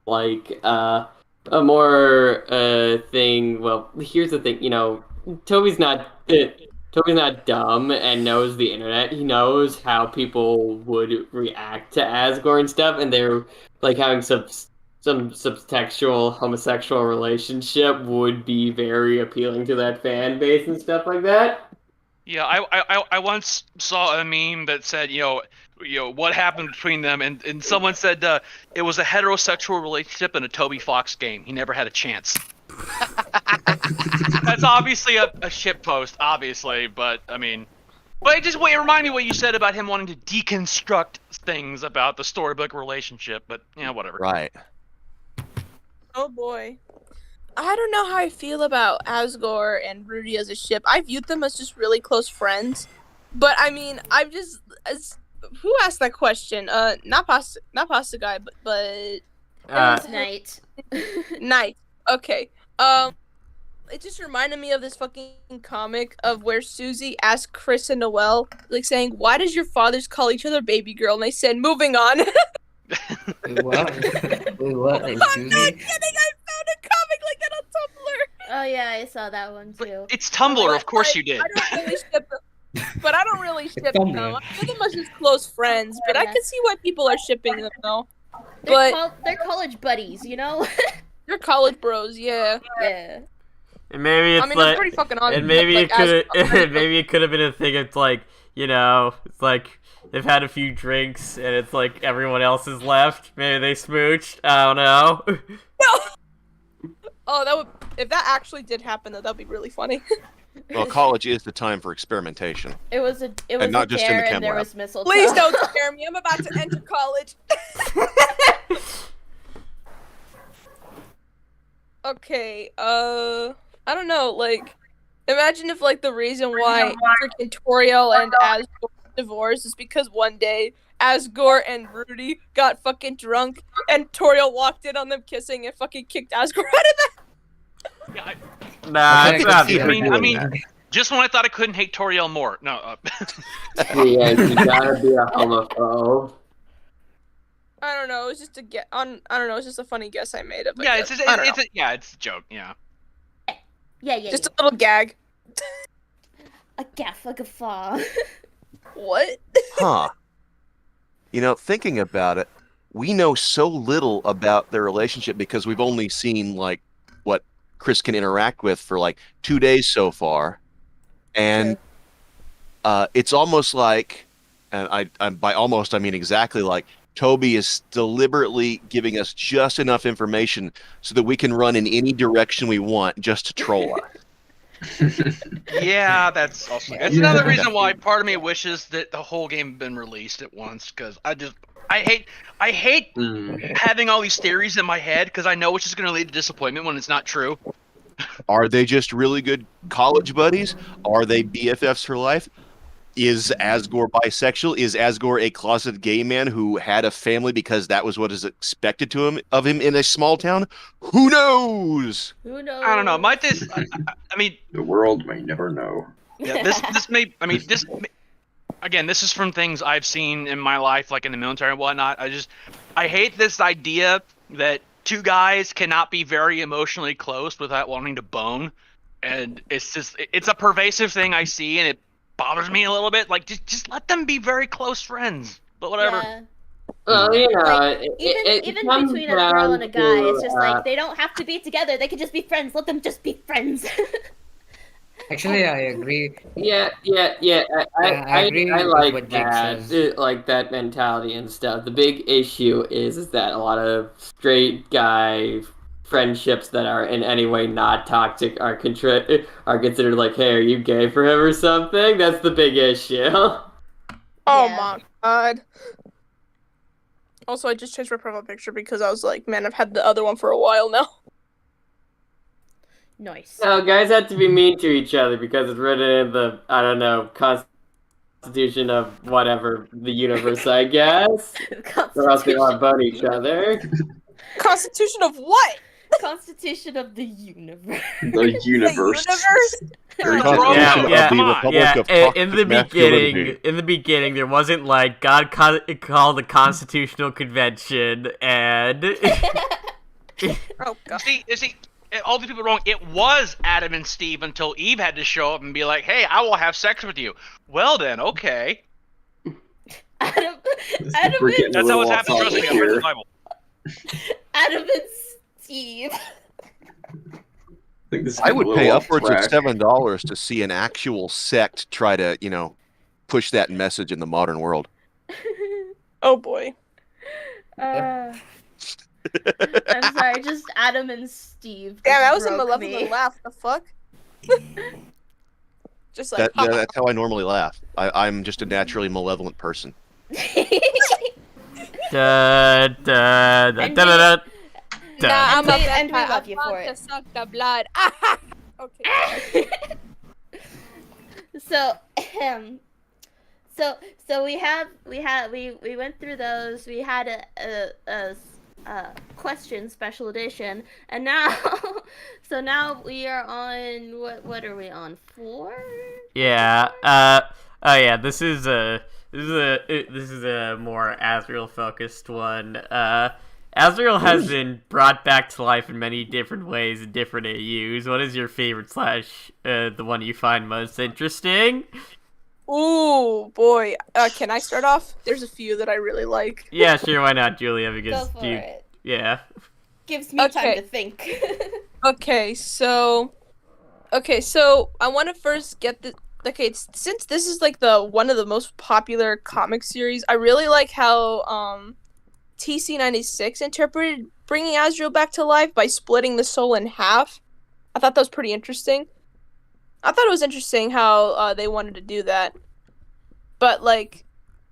like a more thing. Well, here's the thing, Toby's not dumb and knows the internet. He knows how people would react to Asgore and stuff, and they're like having some subtextual homosexual relationship would be very appealing to that fan base and stuff like that. Yeah, I once saw a meme that said, what happened between them, and someone said it was a heterosexual relationship in a Toby Fox game. He never had a chance. That's obviously a shit post, obviously, but I mean, it reminded me what you said about him wanting to deconstruct things about the storybook relationship, but whatever. Right. Oh boy. I don't know how I feel about Asgore and Rudy as a ship. I viewed them as just really close friends. But I mean, who asked that question? Not Pasta Guy, but it was Knight. Knight. Okay. It just reminded me of this fucking comic of where Susie asked Chris and Noelle, like saying, "Why does your fathers call each other baby girl?" And they said, "Moving on." Wait, what? I'm not kidding. I found a comic like that on Tumblr. Oh yeah, I saw that one too. It's Tumblr, of course you did. I don't really ship them, but I don't really ship them. I feel them as just close friends, but I can see why people are shipping them though. They're college buddies, They're college bros, yeah. Yeah. And maybe it's it's pretty fucking obvious. and maybe it could have been a thing. It's like, it's like they've had a few drinks and it's like everyone else is left. Maybe they smooched. I don't know. No. Oh, if that actually did happen, though, that'd be really funny. Well, college is the time for experimentation. It was and not just in the and chem there lab. was mistletoe. Please don't scare me. I'm about to enter college. Okay, I don't know, like, imagine if, like, the reason why freaking Toriel and Asgore divorced is because one day Asgore and Rudy got fucking drunk and Toriel walked in on them kissing and fucking kicked Asgore out of that. Yeah, Nah, it's not. I mean, just when I thought I couldn't hate Toriel more. No. Yeah, you gotta be a homophobe. I don't know. It's just I don't know. It's just a funny guess I made of it. Yeah, it's a joke. Yeah. Yeah. Just a little gag. A gaff, a guffaw. What? Huh. Thinking about it, we know so little about their relationship because we've only seen like what Chris can interact with for like 2 days so far, and it's almost like, and I by almost I mean exactly like. Toby is deliberately giving us just enough information so that we can run in any direction we want just to troll us. Yeah, that's another reason why part of me wishes that the whole game had been released at once, because I hate having all these theories in my head because I know it's just going to lead to disappointment when it's not true. Are they just really good college buddies? Are they BFFs for life? Is Asgore bisexual? Is Asgore a closeted gay man who had a family because that was what is expected of him in a small town? Who knows? Who knows? I don't know. I mean, The world may never know. yeah, this is from things I've seen in my life, like in the military and whatnot. I hate this idea that two guys cannot be very emotionally close without wanting to bone, and it's a pervasive thing I see, and bothers me a little bit. Like, just let them be very close friends. But whatever. Yeah. Well, Like, it even comes between a girl and a guy, down it's just to, like they don't have to be together. They can just be friends. Let them just be friends. Actually, I agree. Yeah. I agree I with like what Jake that, says. like that mentality and stuff. The big issue is that a lot of straight guy friendships that are in any way not toxic are considered like, hey, are you gay for him or something? That's the big issue. Oh Yeah. my god. Also, I just changed my profile picture because I was like, man, I've had the other one for a while now. Nice. No, guys have to be mean to each other because it's written in the, I don't know, constitution of whatever, the universe, I guess. Or else they won't bone each other. Constitution of what? Constitution of the universe. The universe. Constitution Yeah, of yeah, the come on. Republic of in the Toxic Masculinity. beginning, there wasn't like God called the Constitutional Convention, and Oh god. See, all these people are wrong. It was Adam and Steve until Eve had to show up and be like, "Hey, I will have sex with you." Well then, okay. Adam We're getting That's a how little it's off happened. Trust topic me, I've read the here. Bible. Adam and Steve. I think this is I would a pay little off upwards of track. $7 to see an actual sect try to, push that message in the modern world. Oh boy. I'm sorry, just Adam and Steve. Damn, that was a broke malevolent me. laugh. The fuck? Just like, That's how I normally laugh. I'm just a naturally malevolent person. da, da, da, And da, da, da, nah, da. I'm we- a and we vampire. love you I for want it. to suck the blood. Okay. So we went through those. We had a question special edition, and now so now we are on what are we on 4? Yeah. Oh yeah. This is a more Asriel focused one. Asriel has been brought back to life in many different ways in different AUs. What is your favorite / the one you find most interesting? Ooh, boy. Can I start off? There's a few that I really like. Yeah, sure. Why not, Julia? Go Because for it. yeah. Gives me time Okay. to think. Okay, so I want to first get the. Okay, since this is like the one of the most popular comic series, I really like how TC96 interpreted bringing Asriel back to life by splitting the soul in half. I thought that was pretty interesting. I thought it was interesting how they wanted to do that. But like,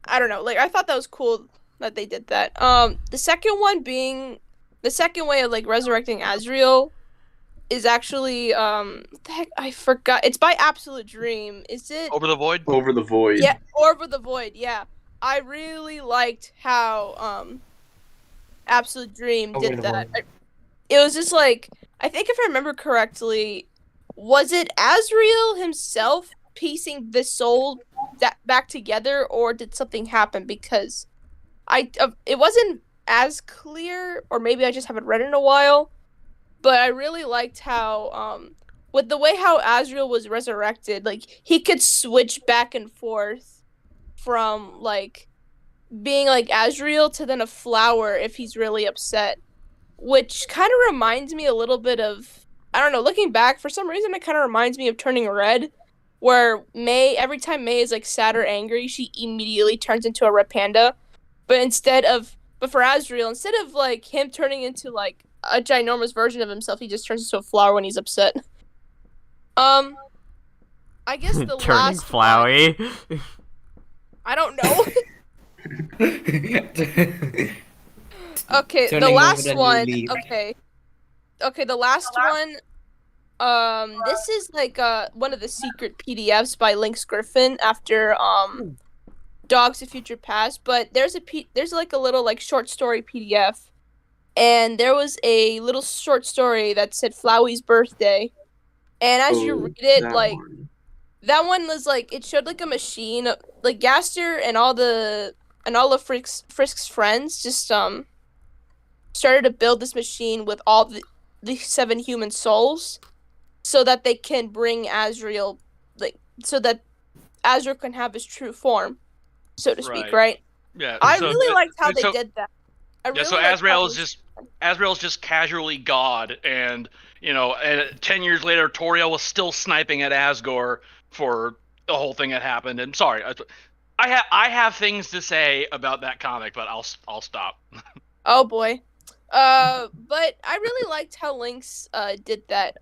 I don't know, like I thought that was cool that they did that. The second one being the second way of like resurrecting Asriel is actually what the heck, I forgot. It's by Absolute Dream. Is it Over the Void. Over the void. Yeah, Orb of the Void, yeah. I really liked how Absolute Dream Over did the that. Void. It was just like, I think if I remember correctly, was it Asriel himself piecing the soul back together, or did something happen? Because it wasn't as clear, or maybe I just haven't read it in a while. But I really liked how, with the way how Asriel was resurrected, like he could switch back and forth from like being like Asriel to then a flower if he's really upset, which kind of reminds me a little bit of, I don't know, looking back, for some reason it kind of reminds me of Turning Red, where every time May is like sad or angry, she immediately turns into a red panda. But for Asriel, instead of like him turning into like a ginormous version of himself, he just turns into a flower when he's upset. I guess the Turning last flowery. one, I don't know. Okay, the Turning last over a new one. leaf. Okay, the last one. This is like one of the secret PDFs by Lynx Griffin after Dogs of Future Past. But there's like a little like short story PDF, and there was a little short story that said Flowey's birthday, and as you read it, like that one was like, it showed like a machine, like Gaster and all of Frisk's friends just started to build this machine with all the 7 human souls, so that they can bring Asriel, like, so that Asriel can have his true form, so to speak, Right. right? Yeah. I so- really liked how and they so- did that. I Yeah, really so liked how Asriel's just casually God, and and 10 years later, Toriel was still sniping at Asgore for the whole thing that happened. And sorry, I have things to say about that comic, but I'll stop. Oh boy. But I really liked how Lynx did that.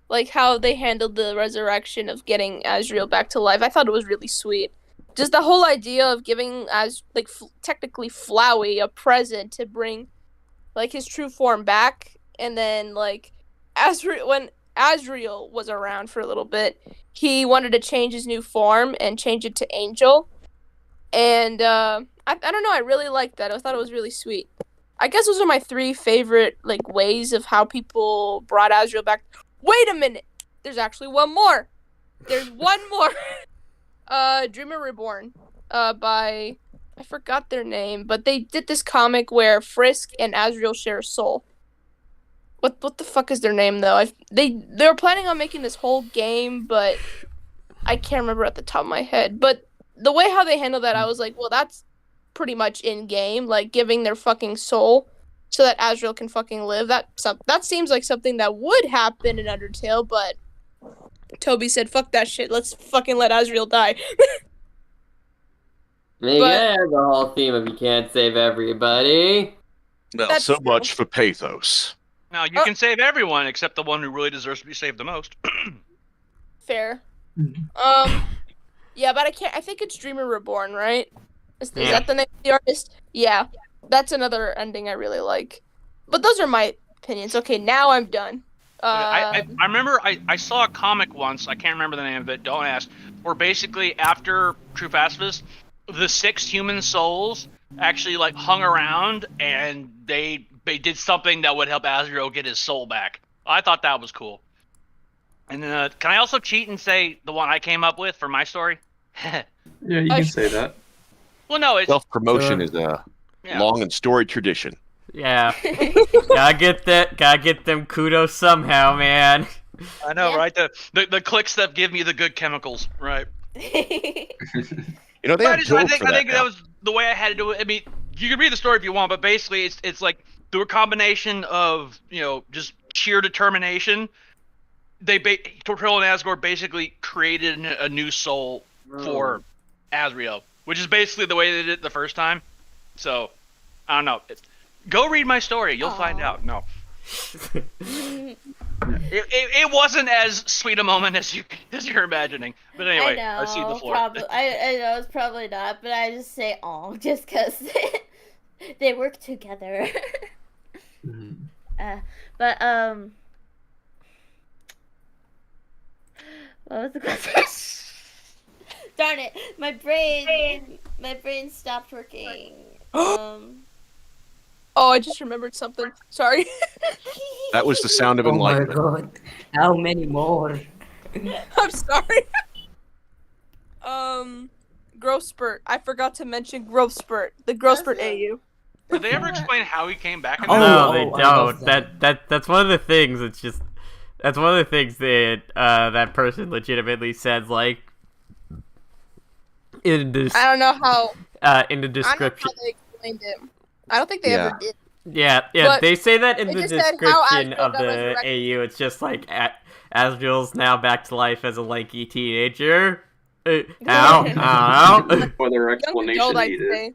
Like how they handled the resurrection of getting Asriel back to life. I thought it was really sweet. Just the whole idea of giving technically Flowey a present to bring like his true form back, and then like when Asriel was around for a little bit, he wanted to change his new form and change it to Angel. And I don't know, I really liked that. I thought it was really sweet. I guess those are my 3 favorite like ways of how people brought Asriel back. Wait a minute! There's actually one more! There's one more! Dreemurr Reborn. By I forgot their name, but they did this comic where Frisk and Asriel share a soul. What the fuck is their name though? They were planning on making this whole game, but I can't remember at the top of my head. But the way how they handled that, I was like, well, that's pretty much in game, like giving their fucking soul so that Asriel can fucking live. That seems like something that would happen in Undertale, but Toby said, "Fuck that shit. Let's fucking let Asriel die." Yeah, the whole theme of you can't save everybody. Well, That's so true. much for pathos. Now you can save everyone except the one who really deserves to be saved the most. Fair. Mhm. Yeah, but I think it's Dreemurr Reborn, right? Is Yeah. that the name of the artist? Yeah. That's another ending I really like. But those are my opinions. Okay, now I'm done. I remember I saw a comic once. I can't remember the name of it. Don't ask. Where basically after True Festivus, the 6 human souls actually like hung around and they did something that would help Asriel get his soul back. I thought that was cool. And can I also cheat and say the one I came up with for my story? Yeah, you can say that. Well, no, it's Self-promotion is a yeah. long and storied tradition. Yeah. Gotta get them kudos somehow, man. I know, Yeah. right? The clicks that give me the good chemicals, right? You know, they But have I pills think, for I that think that now. was the way I had to do it. I mean, you can read the story if you want, but basically it's like through a combination of just sheer determination, Toriel and Asgore basically created a new soul for Asriel, which is basically the way they did it the first time. So I don't know. Go read my story. You'll find Aw. out. No, it wasn't as sweet a moment as you're imagining. But anyway, I see the floor. I know it's probably not, but I just say "aw" just because they work together. Mhm. But what was the question? Darn it, my brain stopped working. Oh, I just remembered something. Sorry. That was the sound of Oh my enlightenment. god. How many more? I'm sorry. Growth spurt. I forgot to mention growth spurt. The growth spurt AU. Did they ever explain how he came back? In Oh, that? No, they I love don't. That's one of the things. It's just that's one of the things that that person legitimately says, like in the I don't know how. in the I don't know description. how they explained it. I don't think they Yeah. ever did. Yeah, But they say that in they the just said how description Asgore of got the resurrected. AU. It's just like Asriel's now back to life as a lanky teenager. How? I don't know. No other Young explanation adult, I'd needed. say.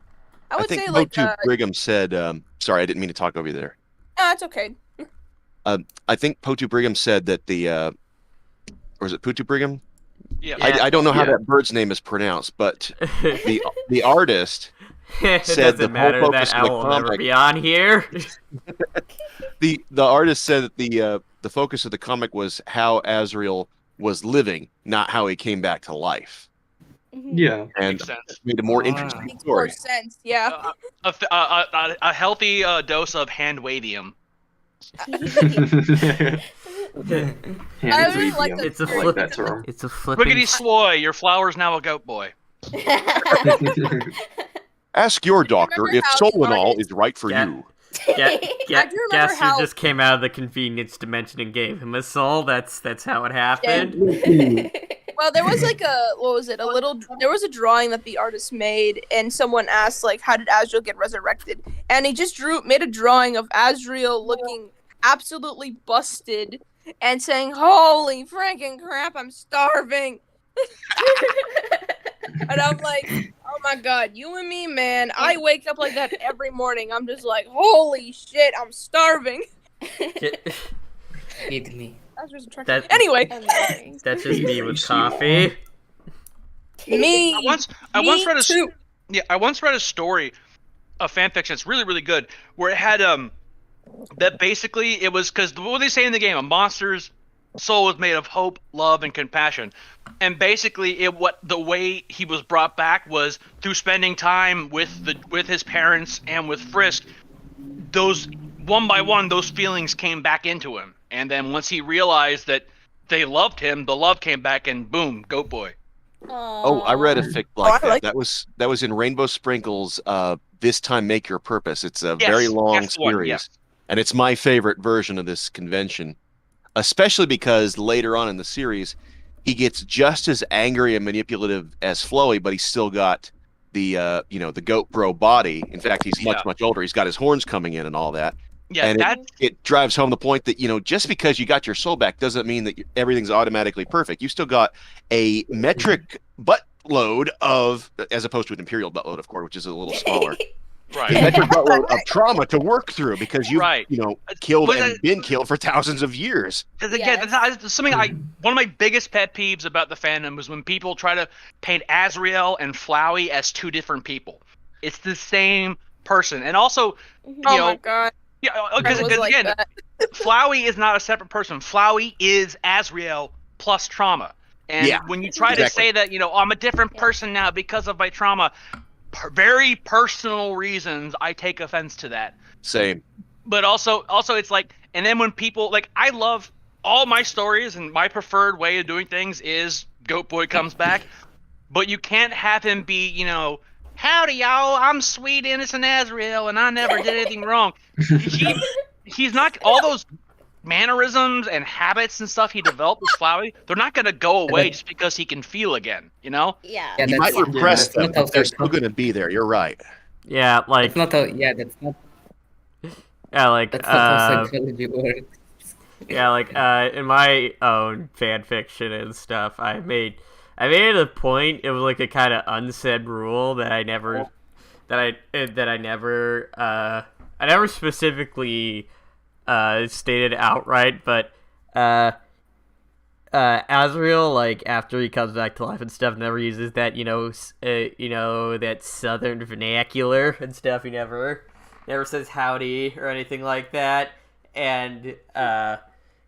I I would think say like. Potu Brigham said, sorry, I didn't mean to talk over you there. It's okay. I think Potu Brigham said that or is it Potu Brigham? Yeah. I don't know how Yeah. that bird's name is pronounced, but the artist It said the doesn't whole matter focus that of the Owl will never comic- be on here. the artist said that the focus of the comic was how Asriel was living, not how he came back to life, Yeah. and Makes sense. made a more Ah. interesting Makes more story. sense. Yeah. A healthy dose of hand wadium. I really like It's a I like flip. that term. It's a flipping. Rickety swoy, your flower's now a goat boy. Ask your doctor remember if how the Solinol artist- is right for Yeah. you. Yeah, I do remember Gaster how- just came out of the convenience dimension and gave him a soul. That's how it happened. Well, there was like there was a drawing that the artist made, and someone asked, like, how did Asriel get resurrected? And he just made a drawing of Asriel looking absolutely busted and saying, holy freaking crap, I'm starving. And I'm like, oh my god, you and me, man. I wake up like that every morning. I'm just like, holy shit, I'm starving. Feed me. Anyway. Amazing. That's just me with Yes, you are. coffee. Me. I once read too. I once read a story, a fan fiction. It's really really good, where it had that basically it was because what they say in the game, a monster's soul is made of hope, love, and compassion, and basically the way he was brought back was through spending time with his parents and with Frisk. Those one by one, those feelings came back into him, and then once he realized that they loved him, the love came back, and boom, Goat Boy. Oh, I read a fic like I that. like- That was in Rainbow Sprinkles. This Time Make Your Purpose. It's a Yes, very long that's the one, series, yes. and it's my favorite version of this convention, especially because later on in the series, he gets just as angry and manipulative as Flowey, but he's still got the the goat bro body. In fact, he's much older. He's got his horns coming in and all that. Yeah, And it drives home the point that, just because you got your soul back doesn't mean that everything's automatically perfect. You still got a metric buttload of, as opposed to an imperial buttload, of course, which is a little smaller. right. A metric buttload of trauma to work through because you've, Right. killed But and been killed for thousands of years. Because again, Yes. that's something one of my biggest pet peeves about the fandom is when people try to paint Asriel and Flowey as two different people. It's the same person, and also, Oh my god. yeah, I because was like again, that. Flowey is not a separate person. Flowey is Asriel plus trauma. And Yeah, when you try exactly. to say that, I'm a different person now because of my trauma, very personal reasons, I take offense to that. Same. But also it's like, and then when people, like, I love all my stories, and my preferred way of doing things is Goat Boy comes back, but you can't have him be, howdy y'all, I'm sweet innocent Asriel and I never did anything wrong. He's not, all those mannerisms and habits and stuff he developed with Flowey, they're not going to go away just because he can feel again, Yeah. Yeah, You might that's impress that's them, not how but they're still going to be there. You're right. Yeah, like that's not how. Yeah, that's not. yeah, like That's not how psychology works. yeah, like in my own fan fiction and stuff, I made it a point. It was like a kind of unsaid rule that I never specifically stated outright, but Asriel, like, after he comes back to life and stuff, never uses that that southern vernacular and stuff. He never says howdy or anything like that, and it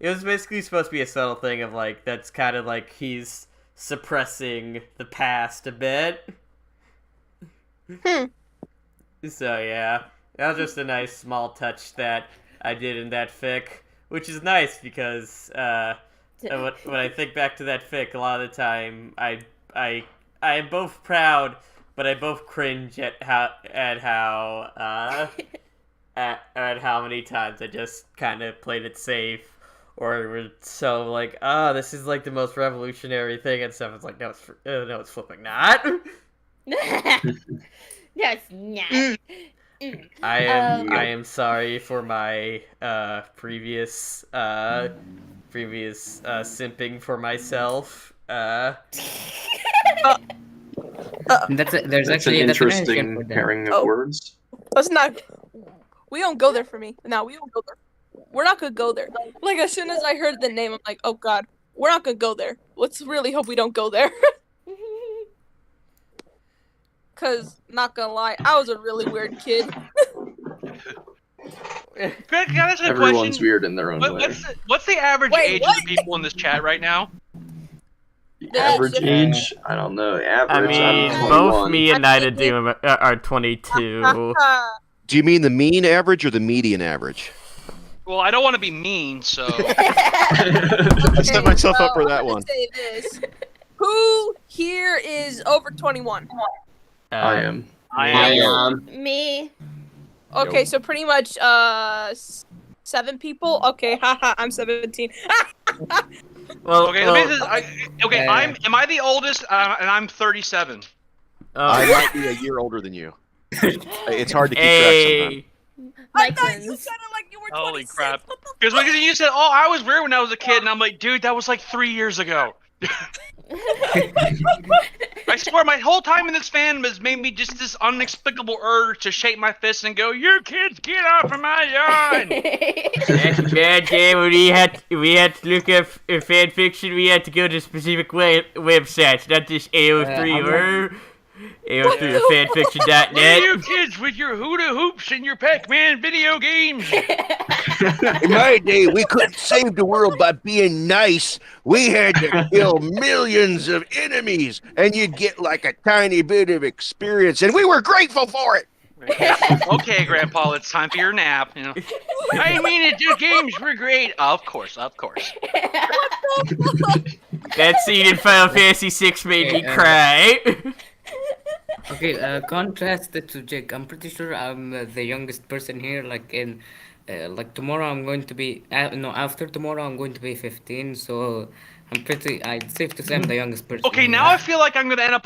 was basically supposed to be a subtle thing of, like, that's kind of like he's suppressing the past a bit. So yeah, that was just a nice small touch that I did in that fic, which is nice because when I think back to that fic, a lot of the time I am both proud, but I both cringe at how many times I just kind of played it safe, or were so like, this is like the most revolutionary thing and stuff. It's like, no, it's flipping not. No, it's not. I am sorry for my previous simping for myself. There's That's actually an a definition interesting for that. pairing of Oh. words. Let's not. We don't go there for me. No, we don't go there. We're not gonna go there. Like, as soon as I heard the name, I'm like, oh god, we're not gonna go there. Let's really hope we don't go there. Cause, not gonna lie, I was a really weird kid. Greg, can I ask you a Everyone's question? weird in their own way. What's the average Wait, age what? of the people in this chat right now? The Yeah, average it's age? I don't know. I Average, mean, I'm both 21. me and Nida Doom are 22. Do you mean the mean average or the median average? Well, I don't want to be mean, so I set myself up for that I'm gonna one. say this. Who here is over 21? I am. I I am. am. Me. Okay, so pretty much 7 people. Okay, haha, I'm 17. Well, Okay, well, let me just, okay. Am I the oldest? And I'm 37. I oh, might be a year older than you. It's hard to keep track sometimes. hey. I My thought you twins. sounded like you were Holy 26. crap! What the Because fuck? you said, "Oh, I was weird when I was a kid," and I'm like, "Dude, that was like 3 years ago." I swear, my whole time in this fandom has made me just this unexplicable urge to shake my fist and go, "You kids, get off of my yard!" That's a bad day when we had to look up fan fiction. We had to go to specific websites, not just AO3 or AO3 or Where are fanfiction.net. you kids with your hula hoops and your Pac-Man video games? In my day, we couldn't save the world by being nice. We had to kill millions of enemies, and you'd get like a tiny bit of experience, and we were grateful for it. Okay, Grandpa, it's time for your nap. You know, I mean, the games were great. Of course, of course. That scene in Final Fantasy VI made me cry. Okay, contrast it to Jake. I'm pretty sure I'm the youngest person here. Like tomorrow I'm going to be, no, after tomorrow I'm going to be 15. So it's safe to say I'm the youngest person. Okay, here. now I feel like I'm gonna end up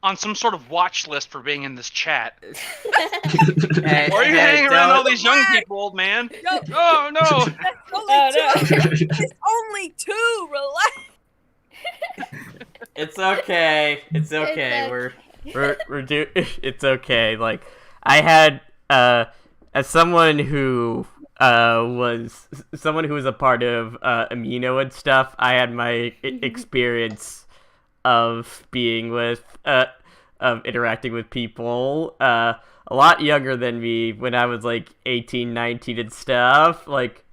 on some sort of watch list for being in this chat. Why are you hanging around all these young people, old man? Yo, Oh no! It's only two. Relax. It's okay. It's okay. It's okay. Like I had as someone who was a part of Amino and stuff, I had my experience of being with of interacting with people a lot younger than me when I was like 18, 19 and stuff. Like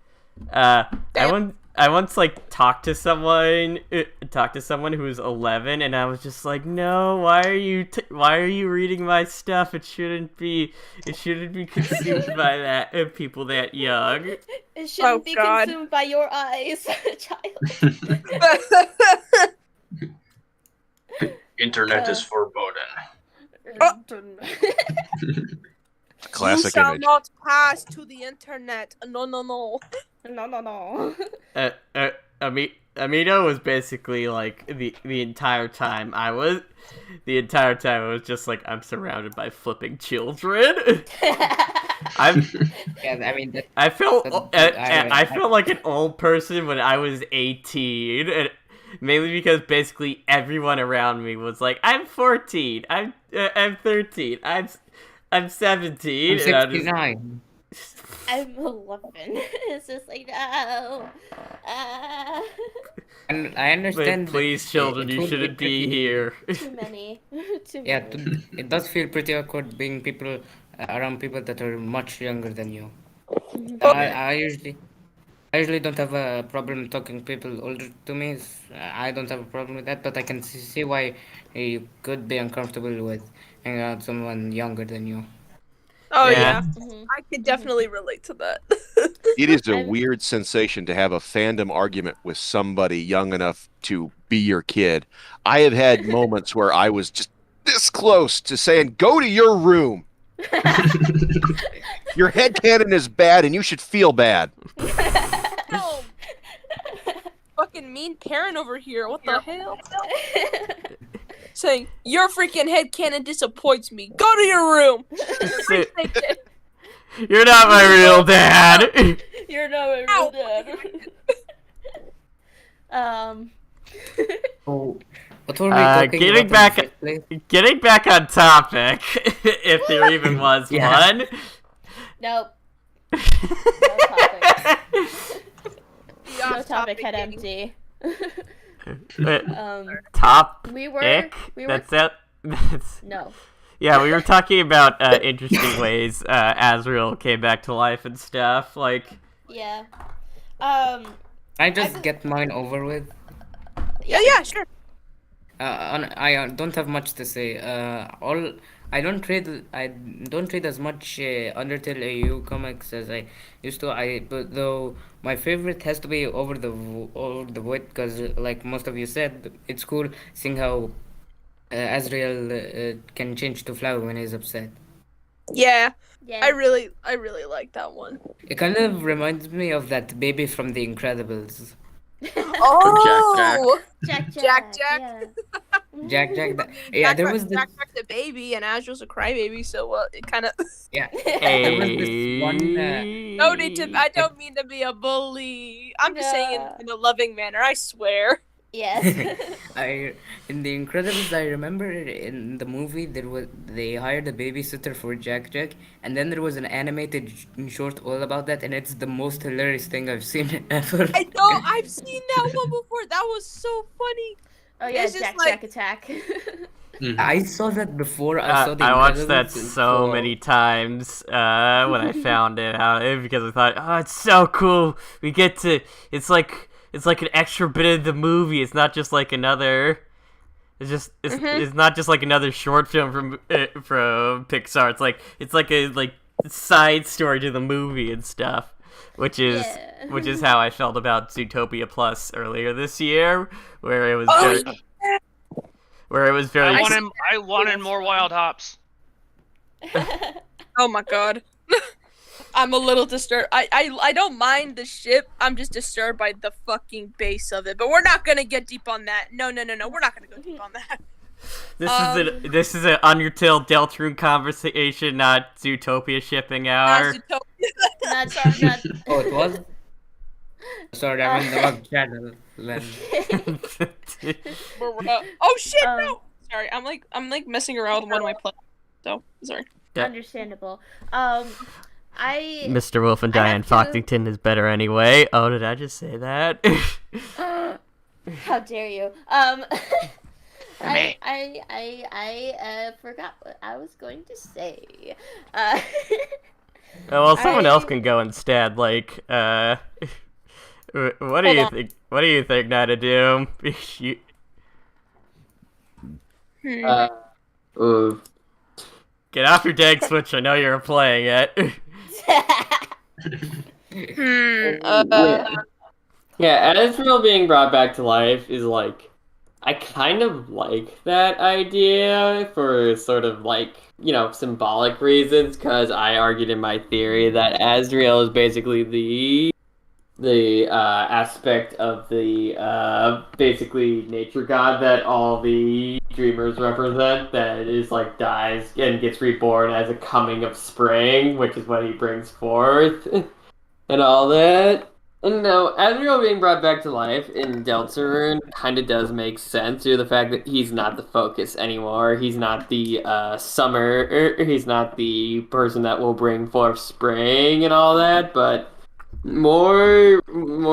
I once like talked to someone who was 11, and I was just like, no, why are you reading my stuff? It shouldn't be consumed by people that young. It shouldn't be God. consumed by your eyes, child. Internet is forbidden. Classic you shall image. not pass to the internet. No. No. Amino was basically like the entire time I was just like, I'm surrounded by flipping children. Yeah, I mean, I felt I felt like an old person when I was 18, and mainly because basically everyone around me was like, I'm 14, I'm 13, I'm 17, I'm and I just, 69. I'm 11. It's just like, no. And I understand. but please, children, it you would be shouldn't be pretty- here. Too many. Too Yeah, many. it does feel pretty awkward being around people that are much younger than you. I usually don't have a problem talking to people older to me. I don't have a problem with that, but I can see why you could be uncomfortable with hanging out with someone younger than you. Oh Yeah. yeah. I could definitely relate to that. It is a I'm- weird sensation to have a fandom argument with somebody young enough to be your kid. I have had moments where I was just this close to saying, go to your room. Your headcanon is bad and you should feel bad. No. Fucking mean parent over here. What the hell? Saying your freaking headcanon disappoints me. Go to your room. Rethink it. You're not my real dad. You're not my Ow. real dad. What were we talking getting about in the first place? Getting back on topic, if there even was Yeah. one. Nope. No topic. Be No off topic head gaming. empty. Top We were. That's it. That's No. yeah. We were talking about interesting ways Asriel came back to life and stuff. Like Yeah. I just get mine over with. Yeah, sure. I don't have much to say. I don't read as much Undertale AU comics as I used to. But though my favorite has to be Over the Void, because like most of you said, it's cool seeing how Asriel can change to flower when he's upset. Yeah. Yeah. I really like that one. It kind of reminds me of that baby from The Incredibles. Oh, Jack. Jack. Yeah. Jack. I That, mean, yeah, there was this. Jack the baby, and Asriel's a crybaby, so it kind of. Yeah, there was this one. No need to. I don't mean to be a bully. I'm just saying No. in a loving manner. I swear. Yes. In The Incredibles, I remember in the movie they hired a babysitter for Jack, and then there was an animated short all about that, and it's the most hilarious thing I've seen ever. I know. I've seen that one before. That was so funny. Oh yeah, It's just Jack like- attack. I saw that before I saw The I watched that Incredibles, so many times when I found it out because I thought, oh, it's so cool. We get to. It's like an extra bit of the movie. It's not just like another. It's not just like another short film from Pixar. It's like a side story to the movie and stuff, which is how I felt about Zootopia Plus earlier this year, where it was very. I wanted more Wild Hops. Oh my god. I'm a little disturbed. I don't mind the ship. I'm just disturbed by the fucking base of it. But we're not gonna get deep on that. No. We're not gonna go deep on that. This is an Undertale Deltarune conversation, not Zootopia shipping hour. Not. Oh, it was. Sorry, I'm in the wrong channel. Oh shit! No. Sorry, I'm like messing around with one of my plans. So sorry. Yeah. Understandable. Mr. Wolf and Diane Foxington is better anyway. Oh, did I just say that? How dare you? Me. I forgot what I was going to say. Well, someone else can go instead. Like, what do you think? What do you think, Night of Doom? Get off your dang Switch. I know you're playing it. Yeah, Asriel being brought back to life is like, I kind of like that idea for sort of like, symbolic reasons, because I argued in my theory that Asriel is basically the aspect of the basically nature god that all the dreamers represent, that is like dies and gets reborn as a coming of spring, which is what he brings forth and all that. And no, Asriel being brought back to life in Deltarune kind of does make sense due to the fact that he's not the focus anymore. He's not the summer. He's not the person that will bring forth spring and all that. But more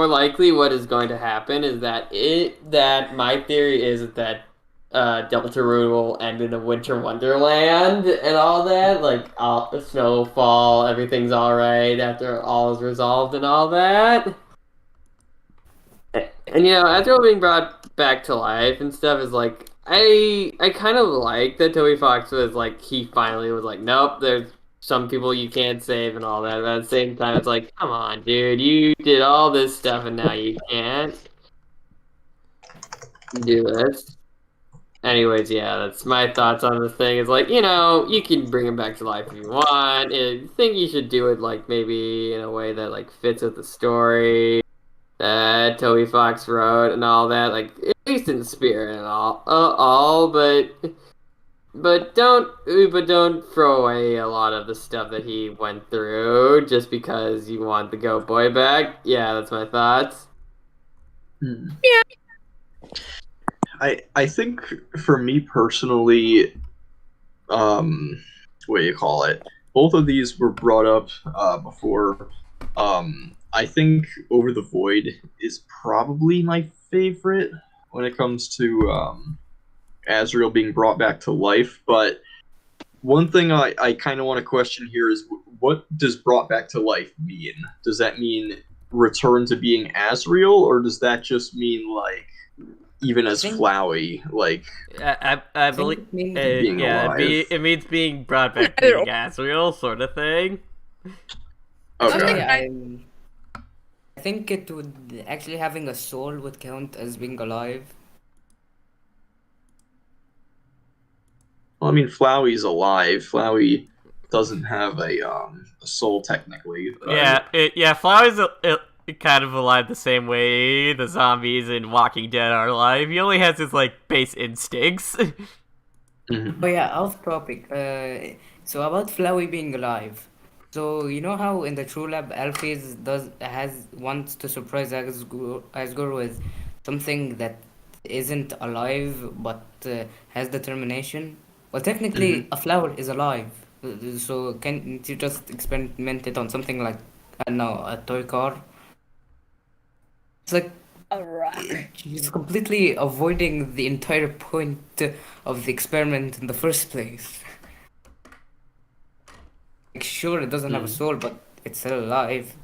likely, what is going to happen is that my theory is that Deltarune will end in a winter wonderland and all that. Like all the snowfall, everything's all right after all is resolved and all that. And after being brought back to life and stuff is like, I kind of like that Toby Fox was like, he finally was like, nope, there's some people you can't save and all that. But at the same time, it's like, come on, dude, you did all this stuff and now you can't do this. Anyways, yeah, that's my thoughts on the thing. It's like, you can bring him back to life if you want. I think you should do it like maybe in a way that like fits with the story that Toby Fox wrote and all that, like at least in spirit and all, but don't throw away a lot of the stuff that he went through just because you want the Goat Boy back. Yeah, that's my thoughts. Yeah. I think for me personally, what do you call it? Both of these were brought up before. I think Over the Void is probably my favorite when it comes to Asriel being brought back to life. But one thing I kind of want to question here is, what does brought back to life mean? Does that mean return to being Asriel, or does that just mean like even as Flowey, like I believe, being alive? it means being brought back to being Asriel, sort of thing. Okay. I think it would actually having a soul would count as being alive. Well, I mean, Flowey's alive. Flowey doesn't have a soul technically. But... Yeah, Flowey's kind of alive the same way the zombies in Walking Dead are alive. He only has his like base instincts. Mhm. Oh yeah, off topic. So about Flowey being alive. So you know how in the True Lab Alphys wants to surprise Asgore with something that isn't alive but has determination. Well, technically, Mhm. a flower is alive. So can't you just experiment it on something like I don't know, a toy car? It's like A rock. he's completely avoiding the entire point of the experiment in the first place. Like, sure, it doesn't have a Mhm. soul, but it's still alive.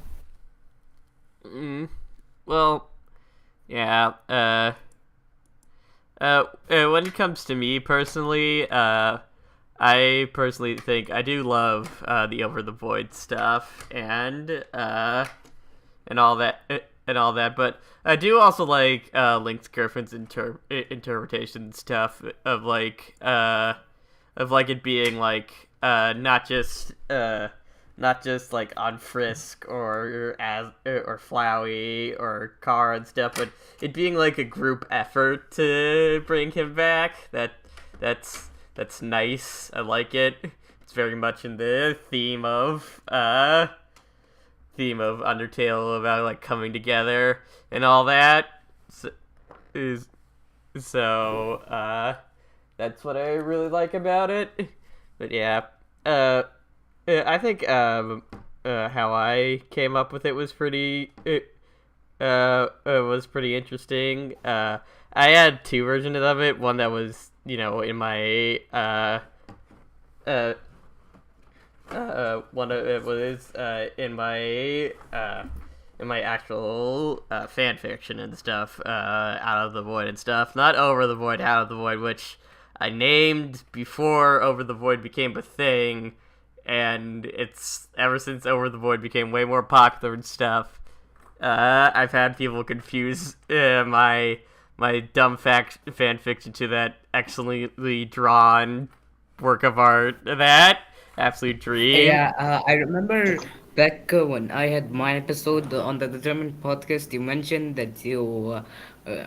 Mm, well, yeah. When it comes to me personally, I personally think I do love the Over the Void stuff and all that, but I do also like Link's girlfriend's interpretation stuff of like it being like not just like on Frisk or Flowey or Car and stuff, but it being like a group effort to bring him back. That's nice. I like it. It's very much in the theme of Undertale about like coming together and all that. So, is so that's what I really like about it. But yeah, uh, I think how I came up with it was pretty interesting. I had two versions of it. One that was in my one of it was in my actual fan fiction and stuff, Out of the Void and stuff. Not Over the Void, Out of the Void, which I named before Over the Void became a thing, and it's ever since Over the Void became way more popular and stuff. I've had people confuse my dumb fan fiction to that excellently drawn work of art. That absolute dream. Yeah, I remember back when I had my episode on the Determined podcast, you mentioned that you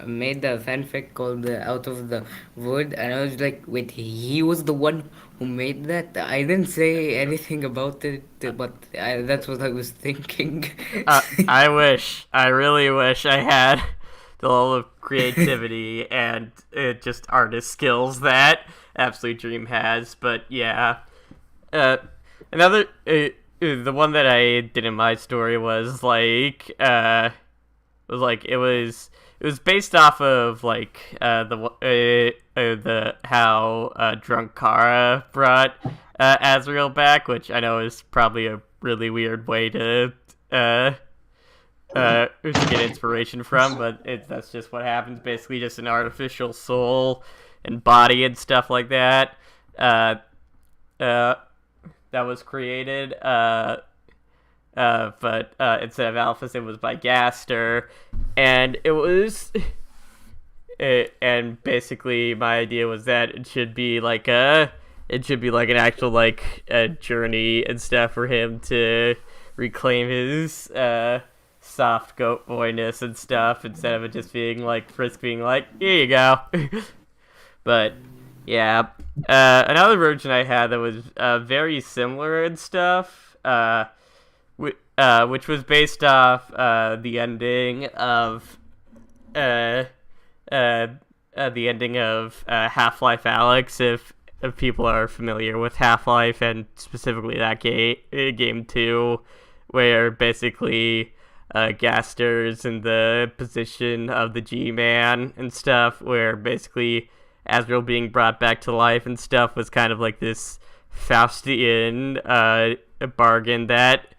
made a fanfic called Out of the Void, and I was like, wait, he was the one who made that? I didn't say anything about it, but that's what I was thinking. I really wish I had the level of creativity and just artist skills that Absolute Dream has. But yeah, another the one that I did in my story was like it was based off of like the how drunk Kara brought Asriel back, which I know is probably a really weird way to get inspiration from, but that's just what happens. Basically, just an artificial soul and body and stuff like that. That was created. But instead of Alphys, it was by Gaster, and it was. And basically, my idea was that it should be like an actual like a journey and stuff for him to reclaim his soft goat boyness and stuff instead of it just being like Frisk being like, here you go. But yeah, another version I had that was very similar and stuff, which was based off the ending of Half-Life Alyx. If people are familiar with Half-Life and specifically that game 2, where basically Gaster's in the position of the G-Man and stuff, where basically Asriel being brought back to life and stuff was kind of like this Faustian bargain that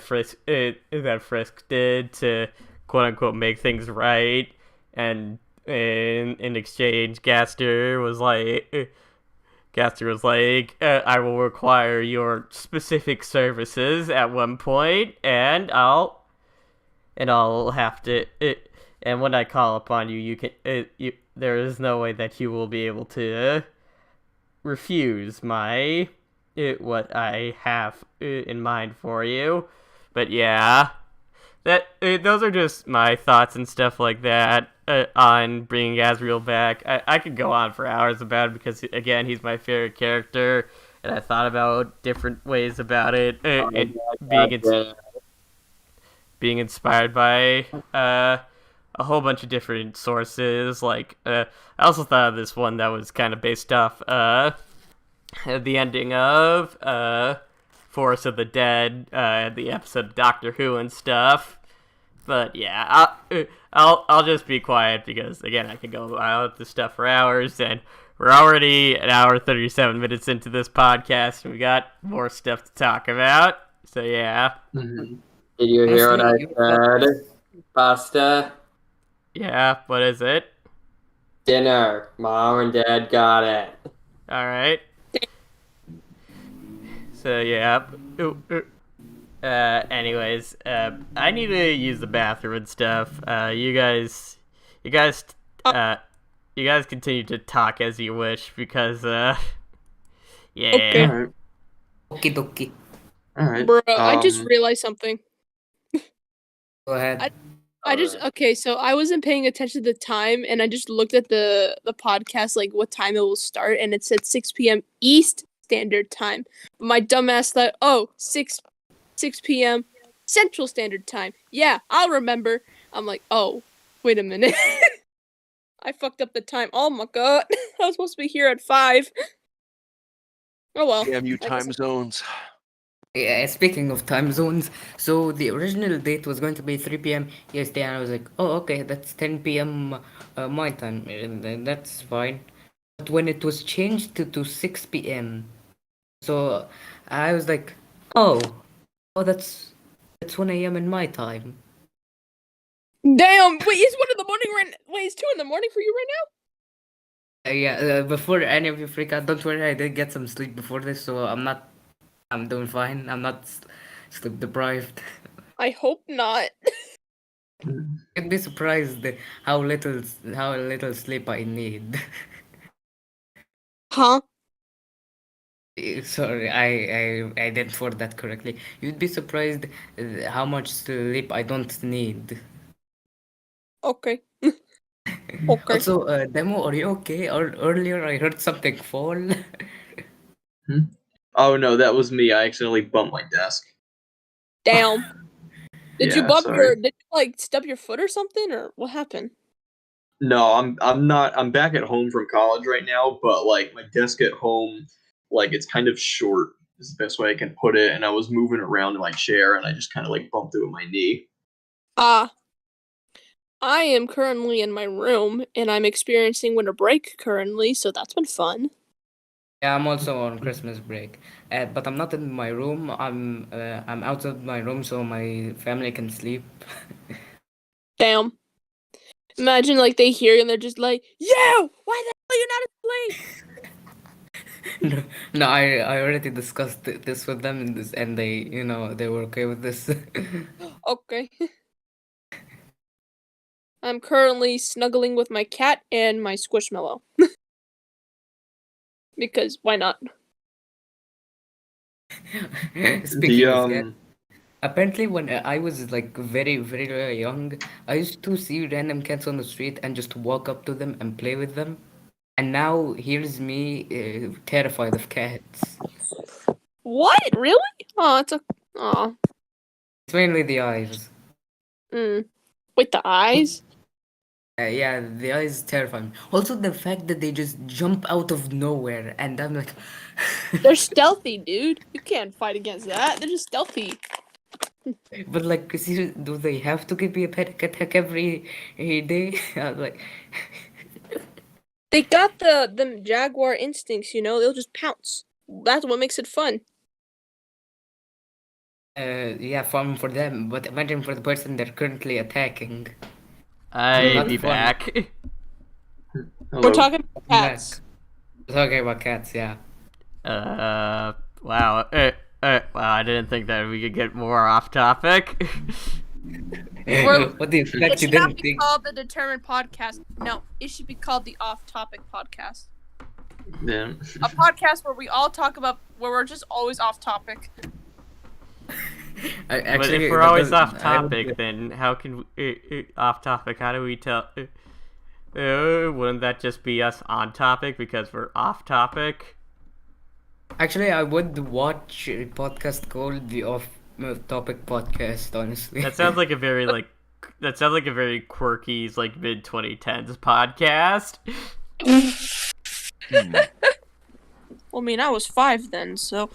Frisk did to quote unquote make things right, and in exchange Gaster was like I will require your specific services at one point, and I'll have to and when I call upon you, you can there is no way that you will be able to refuse my what I have in mind for you. But yeah, those are just my thoughts and stuff like that on bringing Asriel back. I could go on for hours about it because, again, he's my favorite character, and I thought about different ways about it. Being inspired by a whole bunch of different sources. Like, I also thought of this one that was kind of based off the ending of Forest of the Dead, the episode of Doctor Who and stuff. But yeah, I'll just be quiet because, again, I could go on with this stuff for hours, and we're already an hour 37 minutes into this podcast, and we got more stuff to talk about. So yeah. Mm-hmm. Did you hear what I said? Pasta? Yeah, what is it? Dinner. Mom and Dad got it. Alright. So yeah. Anyways, I need to use the bathroom and stuff. You guys continue to talk as you wish because, yeah. Okay. All right. Okie dokie. All right. Bro, I just realized something. Go ahead. Okay, so I wasn't paying attention to the time, and I just looked at the podcast, like what time it will start, and it said 6 p.m. East Standard Time. But my dumbass thought, 6 p.m. Central Standard Time. Yeah, I'll remember. I'm like, oh, wait a minute. I fucked up the time. Oh my god. I was supposed to be here at 5. Oh well. Damn you time zones. Yeah, speaking of time zones, so the original date was going to be 3 p.m. yesterday, and I was like, oh, okay, that's 10 p.m. My time, and that's fine. But when it was changed to 6 p.m., so I was like, oh, that's 1 a.m. in my time. Damn, wait, it's 1 in the morning right now? Wait, it's 2 in the morning for you right now? Yeah, before any of you freak out, don't worry, I did get some sleep before this, so I'm doing fine. I'm not sleep deprived. I hope not. You'd be surprised how little sleep I need. Huh? Sorry, I didn't word that correctly. You'd be surprised how much sleep I don't need. Okay. Okay. Also, Demo, are you okay? Earlier I heard something fall. Oh no, that was me. I accidentally bumped my desk. Damn. Did you Yeah, bump sorry. did you like stub your foot or something, or what happened? No, I'm not. I'm back at home from college right now, but like my desk at home, like it's kind of short. Is the best way I can put it. And I was moving around in my chair, and I just kind of like bumped it with my knee. I am currently in my room, and I'm experiencing winter break currently, so that's been fun. Yeah, I'm also on Christmas break, but I'm not in my room. I'm outside my room so my family can sleep. Damn. Imagine like they hear you and they're just like, "Yo, why the hell are you not asleep?" No, I already discussed this with them, and they, they were okay with this. Okay. I'm currently snuggling with my cat and my squishmallow. Because why not? Speaking of that, apparently when I was like very, very, very young, I used to see random cats on the street and just walk up to them and play with them. And now here's me terrified of cats. What? Really? Oh, It's mainly the eyes. With the eyes? Yeah, the eyes terrify me. Also, the fact that they just jump out of nowhere, and I'm like, They're stealthy, dude. You can't fight against that. They're just stealthy. but like, do they have to give me a panic attack every day? I'm like, They got the jaguar instincts, they'll just pounce. That's what makes it fun. yeah, fun for them, but imagine for the person they're currently attacking. I'll Not be fun. back. Hello. We're talking about cats. We're talking about cats, yeah. Wow. Wow, I didn't think that we could get more off topic. What do you expect? It You should not didn't be think? called the Determined Podcast. No, it should be called the Off Topic Podcast. Yeah. A podcast where we all talk about where we're just always off topic. But Actually, if we're that always does- off I would- topic, then how can we, off topic? How do we tell? Wouldn't that just be us on topic because we're off topic? Actually, I would watch a podcast called the Off Topic Podcast. Honestly, That sounds like a very that sounds like a very quirky, like mid 2010s podcast. Well, I mean, I was 5 then, so.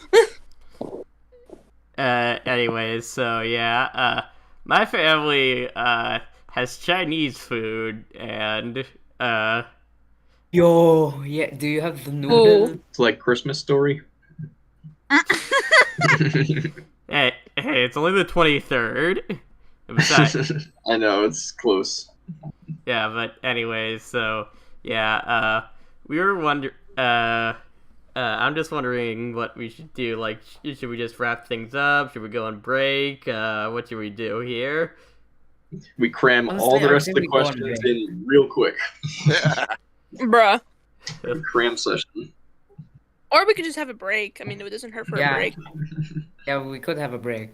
Anyways, so yeah, my family has Chinese food and yo, yeah. Do you have the noodle? It's like Christmas Story. hey, it's only the 23rd. Besides, I know, it's close. yeah, but anyways, so yeah, we were I'm just wondering what we should do. Like, should we just wrap things up? Should we go on break? What should we do here? We cram Honestly, all the I rest of think the we go on questions break. in real quick. Bruh. Cram session. Or we could just have a break. I mean, it doesn't hurt for Yeah. a break. Yeah, we could have a break.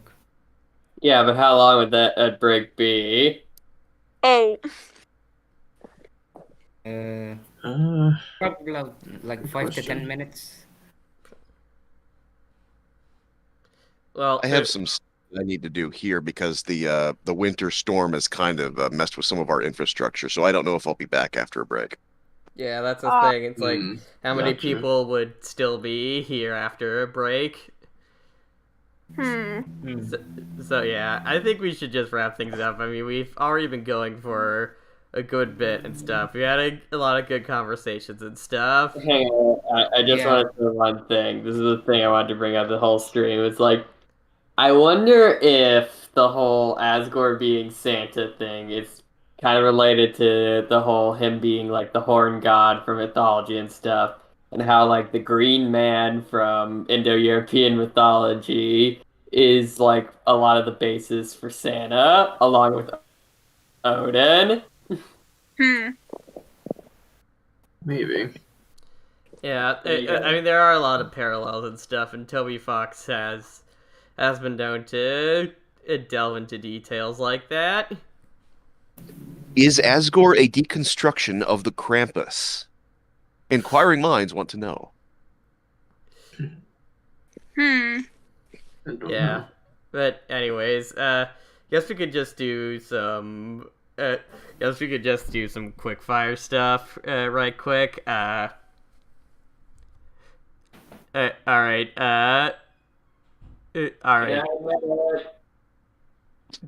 Yeah, but how long would that break be? Oh. Probably like 5 to 10 minutes. Well, I have some stuff I need to do here because the winter storm has kind of messed with some of our infrastructure. So I don't know if I'll be back after a break. yeah, that's the thing. It's like, how many Gotcha. people would still be here after a break? So yeah, I think we should just wrap things up. I mean, we've already been going for a good bit and stuff. We had a lot of good conversations and stuff. Hang on, I just Yeah. wanted to say one thing. This is the thing I wanted to bring up the whole stream. It's like, I wonder if the whole Asgore being Santa thing is kind of related to the whole him being like the horn god from mythology and stuff, and how like the green man from Indo-European mythology is like a lot of the basis for Santa, along with Odin. Maybe. Yeah, I mean, there are a lot of parallels and stuff, and Toby Fox has been known to delve into details like that. Is Asgore a deconstruction of the Krampus? Inquiring minds want to know. I don't Yeah, know. but anyways, guess we could just do some. Guess we could just do some quick fire stuff, right quick. All right. All right. All right.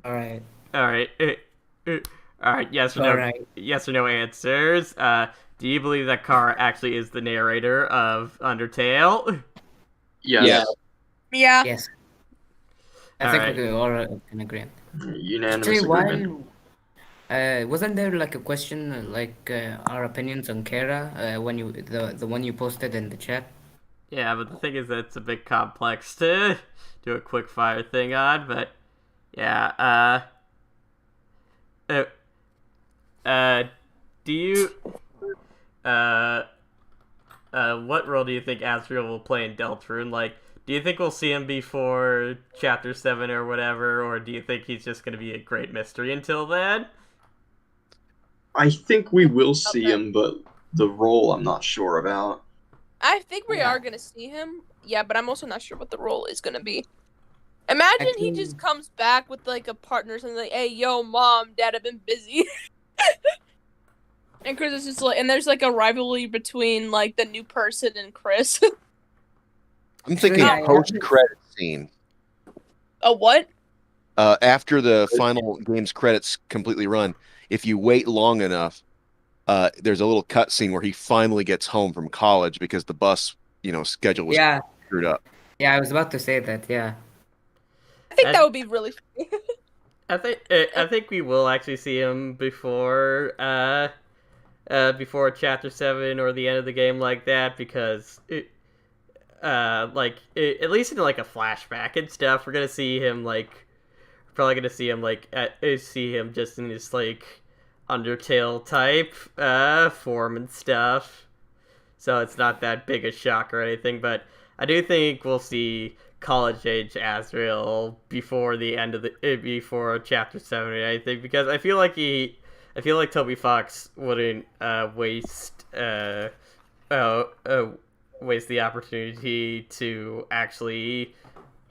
All right. All right. Yes or no? All right. Yes or no answers. Do you believe that Kara actually is the narrator of Undertale? Yes. Yeah. Yeah. Yes. I All think right. we all can agree. Unanimous Actually, agreement. wasn't there like a question like our opinions on Kara when you the one you posted in the chat? Yeah, but the thing is that it's a bit complex to do a quick fire thing on. But yeah. Do you what role do you think Asriel will play in Deltarune? Like, do you think we'll see him before Chapter 7 or whatever, or do you think he's just going to be a great mystery until then? I think we will see him, but the role I'm not sure about. I think we are gonna see him. Yeah, but I'm also not sure what the role is gonna be. Imagine he Actually- just comes back with like a partner or something like, "Hey, yo, mom, dad, I've been busy." And Chris is just like, and there's like a rivalry between like the new person and Chris. I'm thinking Yeah, post-credit scene. A what? After the final game's credits completely run, if you wait long enough, there's a little cutscene where he finally gets home from college because the bus, schedule was Yeah. screwed up. Yeah, I was about to say that. Yeah. I think that would be really funny. I think we will actually see him before Chapter 7 or the end of the game like that, because at least in like a flashback and stuff, we're gonna see him probably gonna see him see him just in this like Undertale type form and stuff. So it's not that big a shock or anything, but I do think we'll see college age Asriel before the end of before chapter 7 or anything, because I feel like Toby Fox wouldn't waste the opportunity to actually,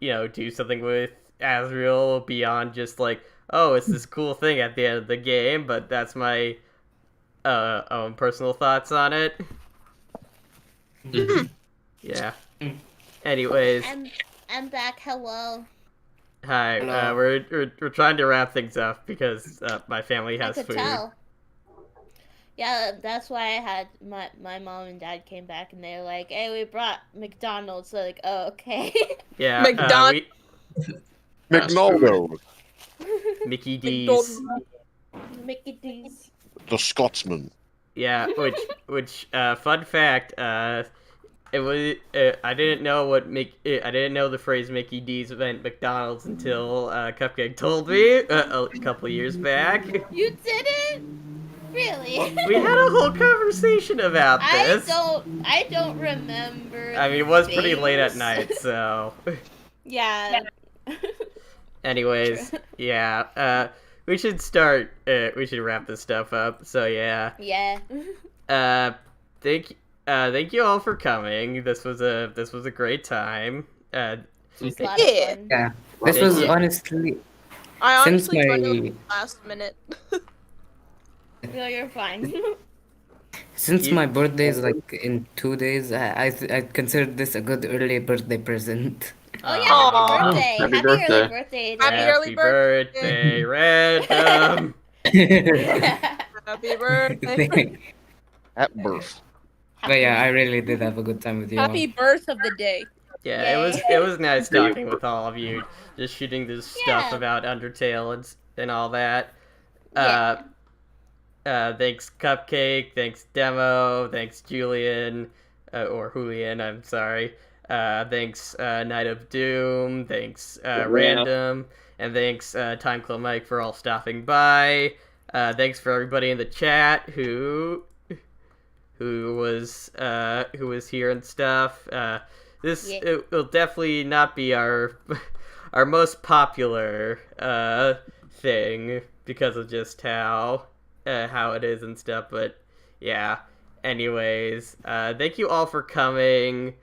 do something with Asriel beyond just like, oh, it's this cool thing at the end of the game. But that's my own personal thoughts on it. Yeah. Anyways, I'm back. Hello. hi. Hello. We're trying to wrap things up because my family has I could food. tell. Yeah, that's why I had my mom and dad came back and they were like, "Hey, we brought McDonald's." So like, oh, okay. Yeah. McDonald's. McNaldo, Mickey D's. McDonald's. Mickey D's. the Scotsman. Yeah, which fun fact, it was I didn't know I didn't know the phrase Mickey D's meant McDonald's until Cupcake told me a couple years back. You didn't? Really? We had a whole conversation about this. I don't remember. I mean, it was pretty late at things. night, so. Yeah. Anyways, yeah. We should start. We should wrap this stuff up. So yeah. Yeah. Thank you all for coming. This was a great time. It was a lot of Yeah. fun. Yeah, this was honestly I Since honestly joined my- in last minute. No, you're fine. since You- my birthday is like in 2 days. I consider this a good early birthday present. Oh yeah, Aw. happy birthday! Happy Happy birthday. early birthday! Happy Adrian. early birthday. Random. Happy birthday. At birth. But yeah, I really did have a good time with you. Happy birth of the day. Yeah, it was nice talking with all of you, just shooting this stuff Yeah. about Undertale and all that. Yeah. Thanks Cupcake, thanks Demo, thanks Julian, or Julian, I'm sorry. Thanks Night of Doom, thanks Random, and thanks Time Club Mike for all stopping by. Thanks for everybody in the chat who was here and stuff. This Yeah. it will definitely not be our most popular thing because of just how it is and stuff. But yeah. Anyways, thank you all for coming.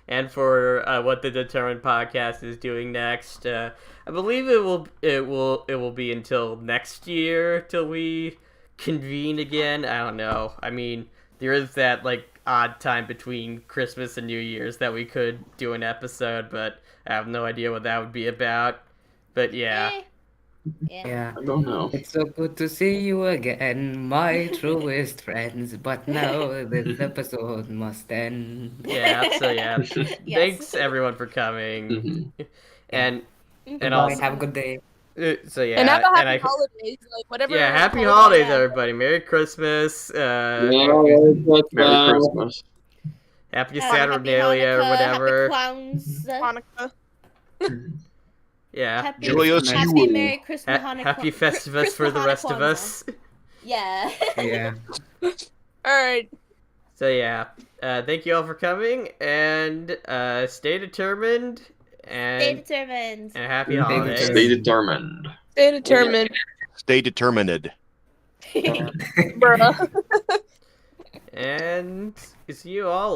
And for what the Determined podcast is doing next. I believe it will be until next year till we convene again. I don't know. I mean, there is that like odd time between Christmas and New Year's that we could do an episode, but I have no idea what that would be about. But yeah. Yeah. Yeah. I don't know. It's so good to see you again, my truest friends. But now this episode must end. Yeah, so yeah. Yes. Thanks everyone for coming. Mhm. And Bye, also have a good day. so yeah. And have a happy I- holidays, like whatever. Yeah, happy holiday- holidays, yeah. everybody. Merry Christmas. Merry Christmas. Happy Happy Saturnalia or Hanukkah, whatever. Happy Kwanzaa. Hanukkah. Yeah. Happy, Joyous happy Yule. Merry Christmas, Hanukkah. Happy Festivus for the rest of us. Yeah. Yeah. All right. So yeah. Thank you all for coming and stay determined and Stay determined. and happy Stay holidays. determined. Stay determined. Stay determined, Stay determined. bruh. And see you all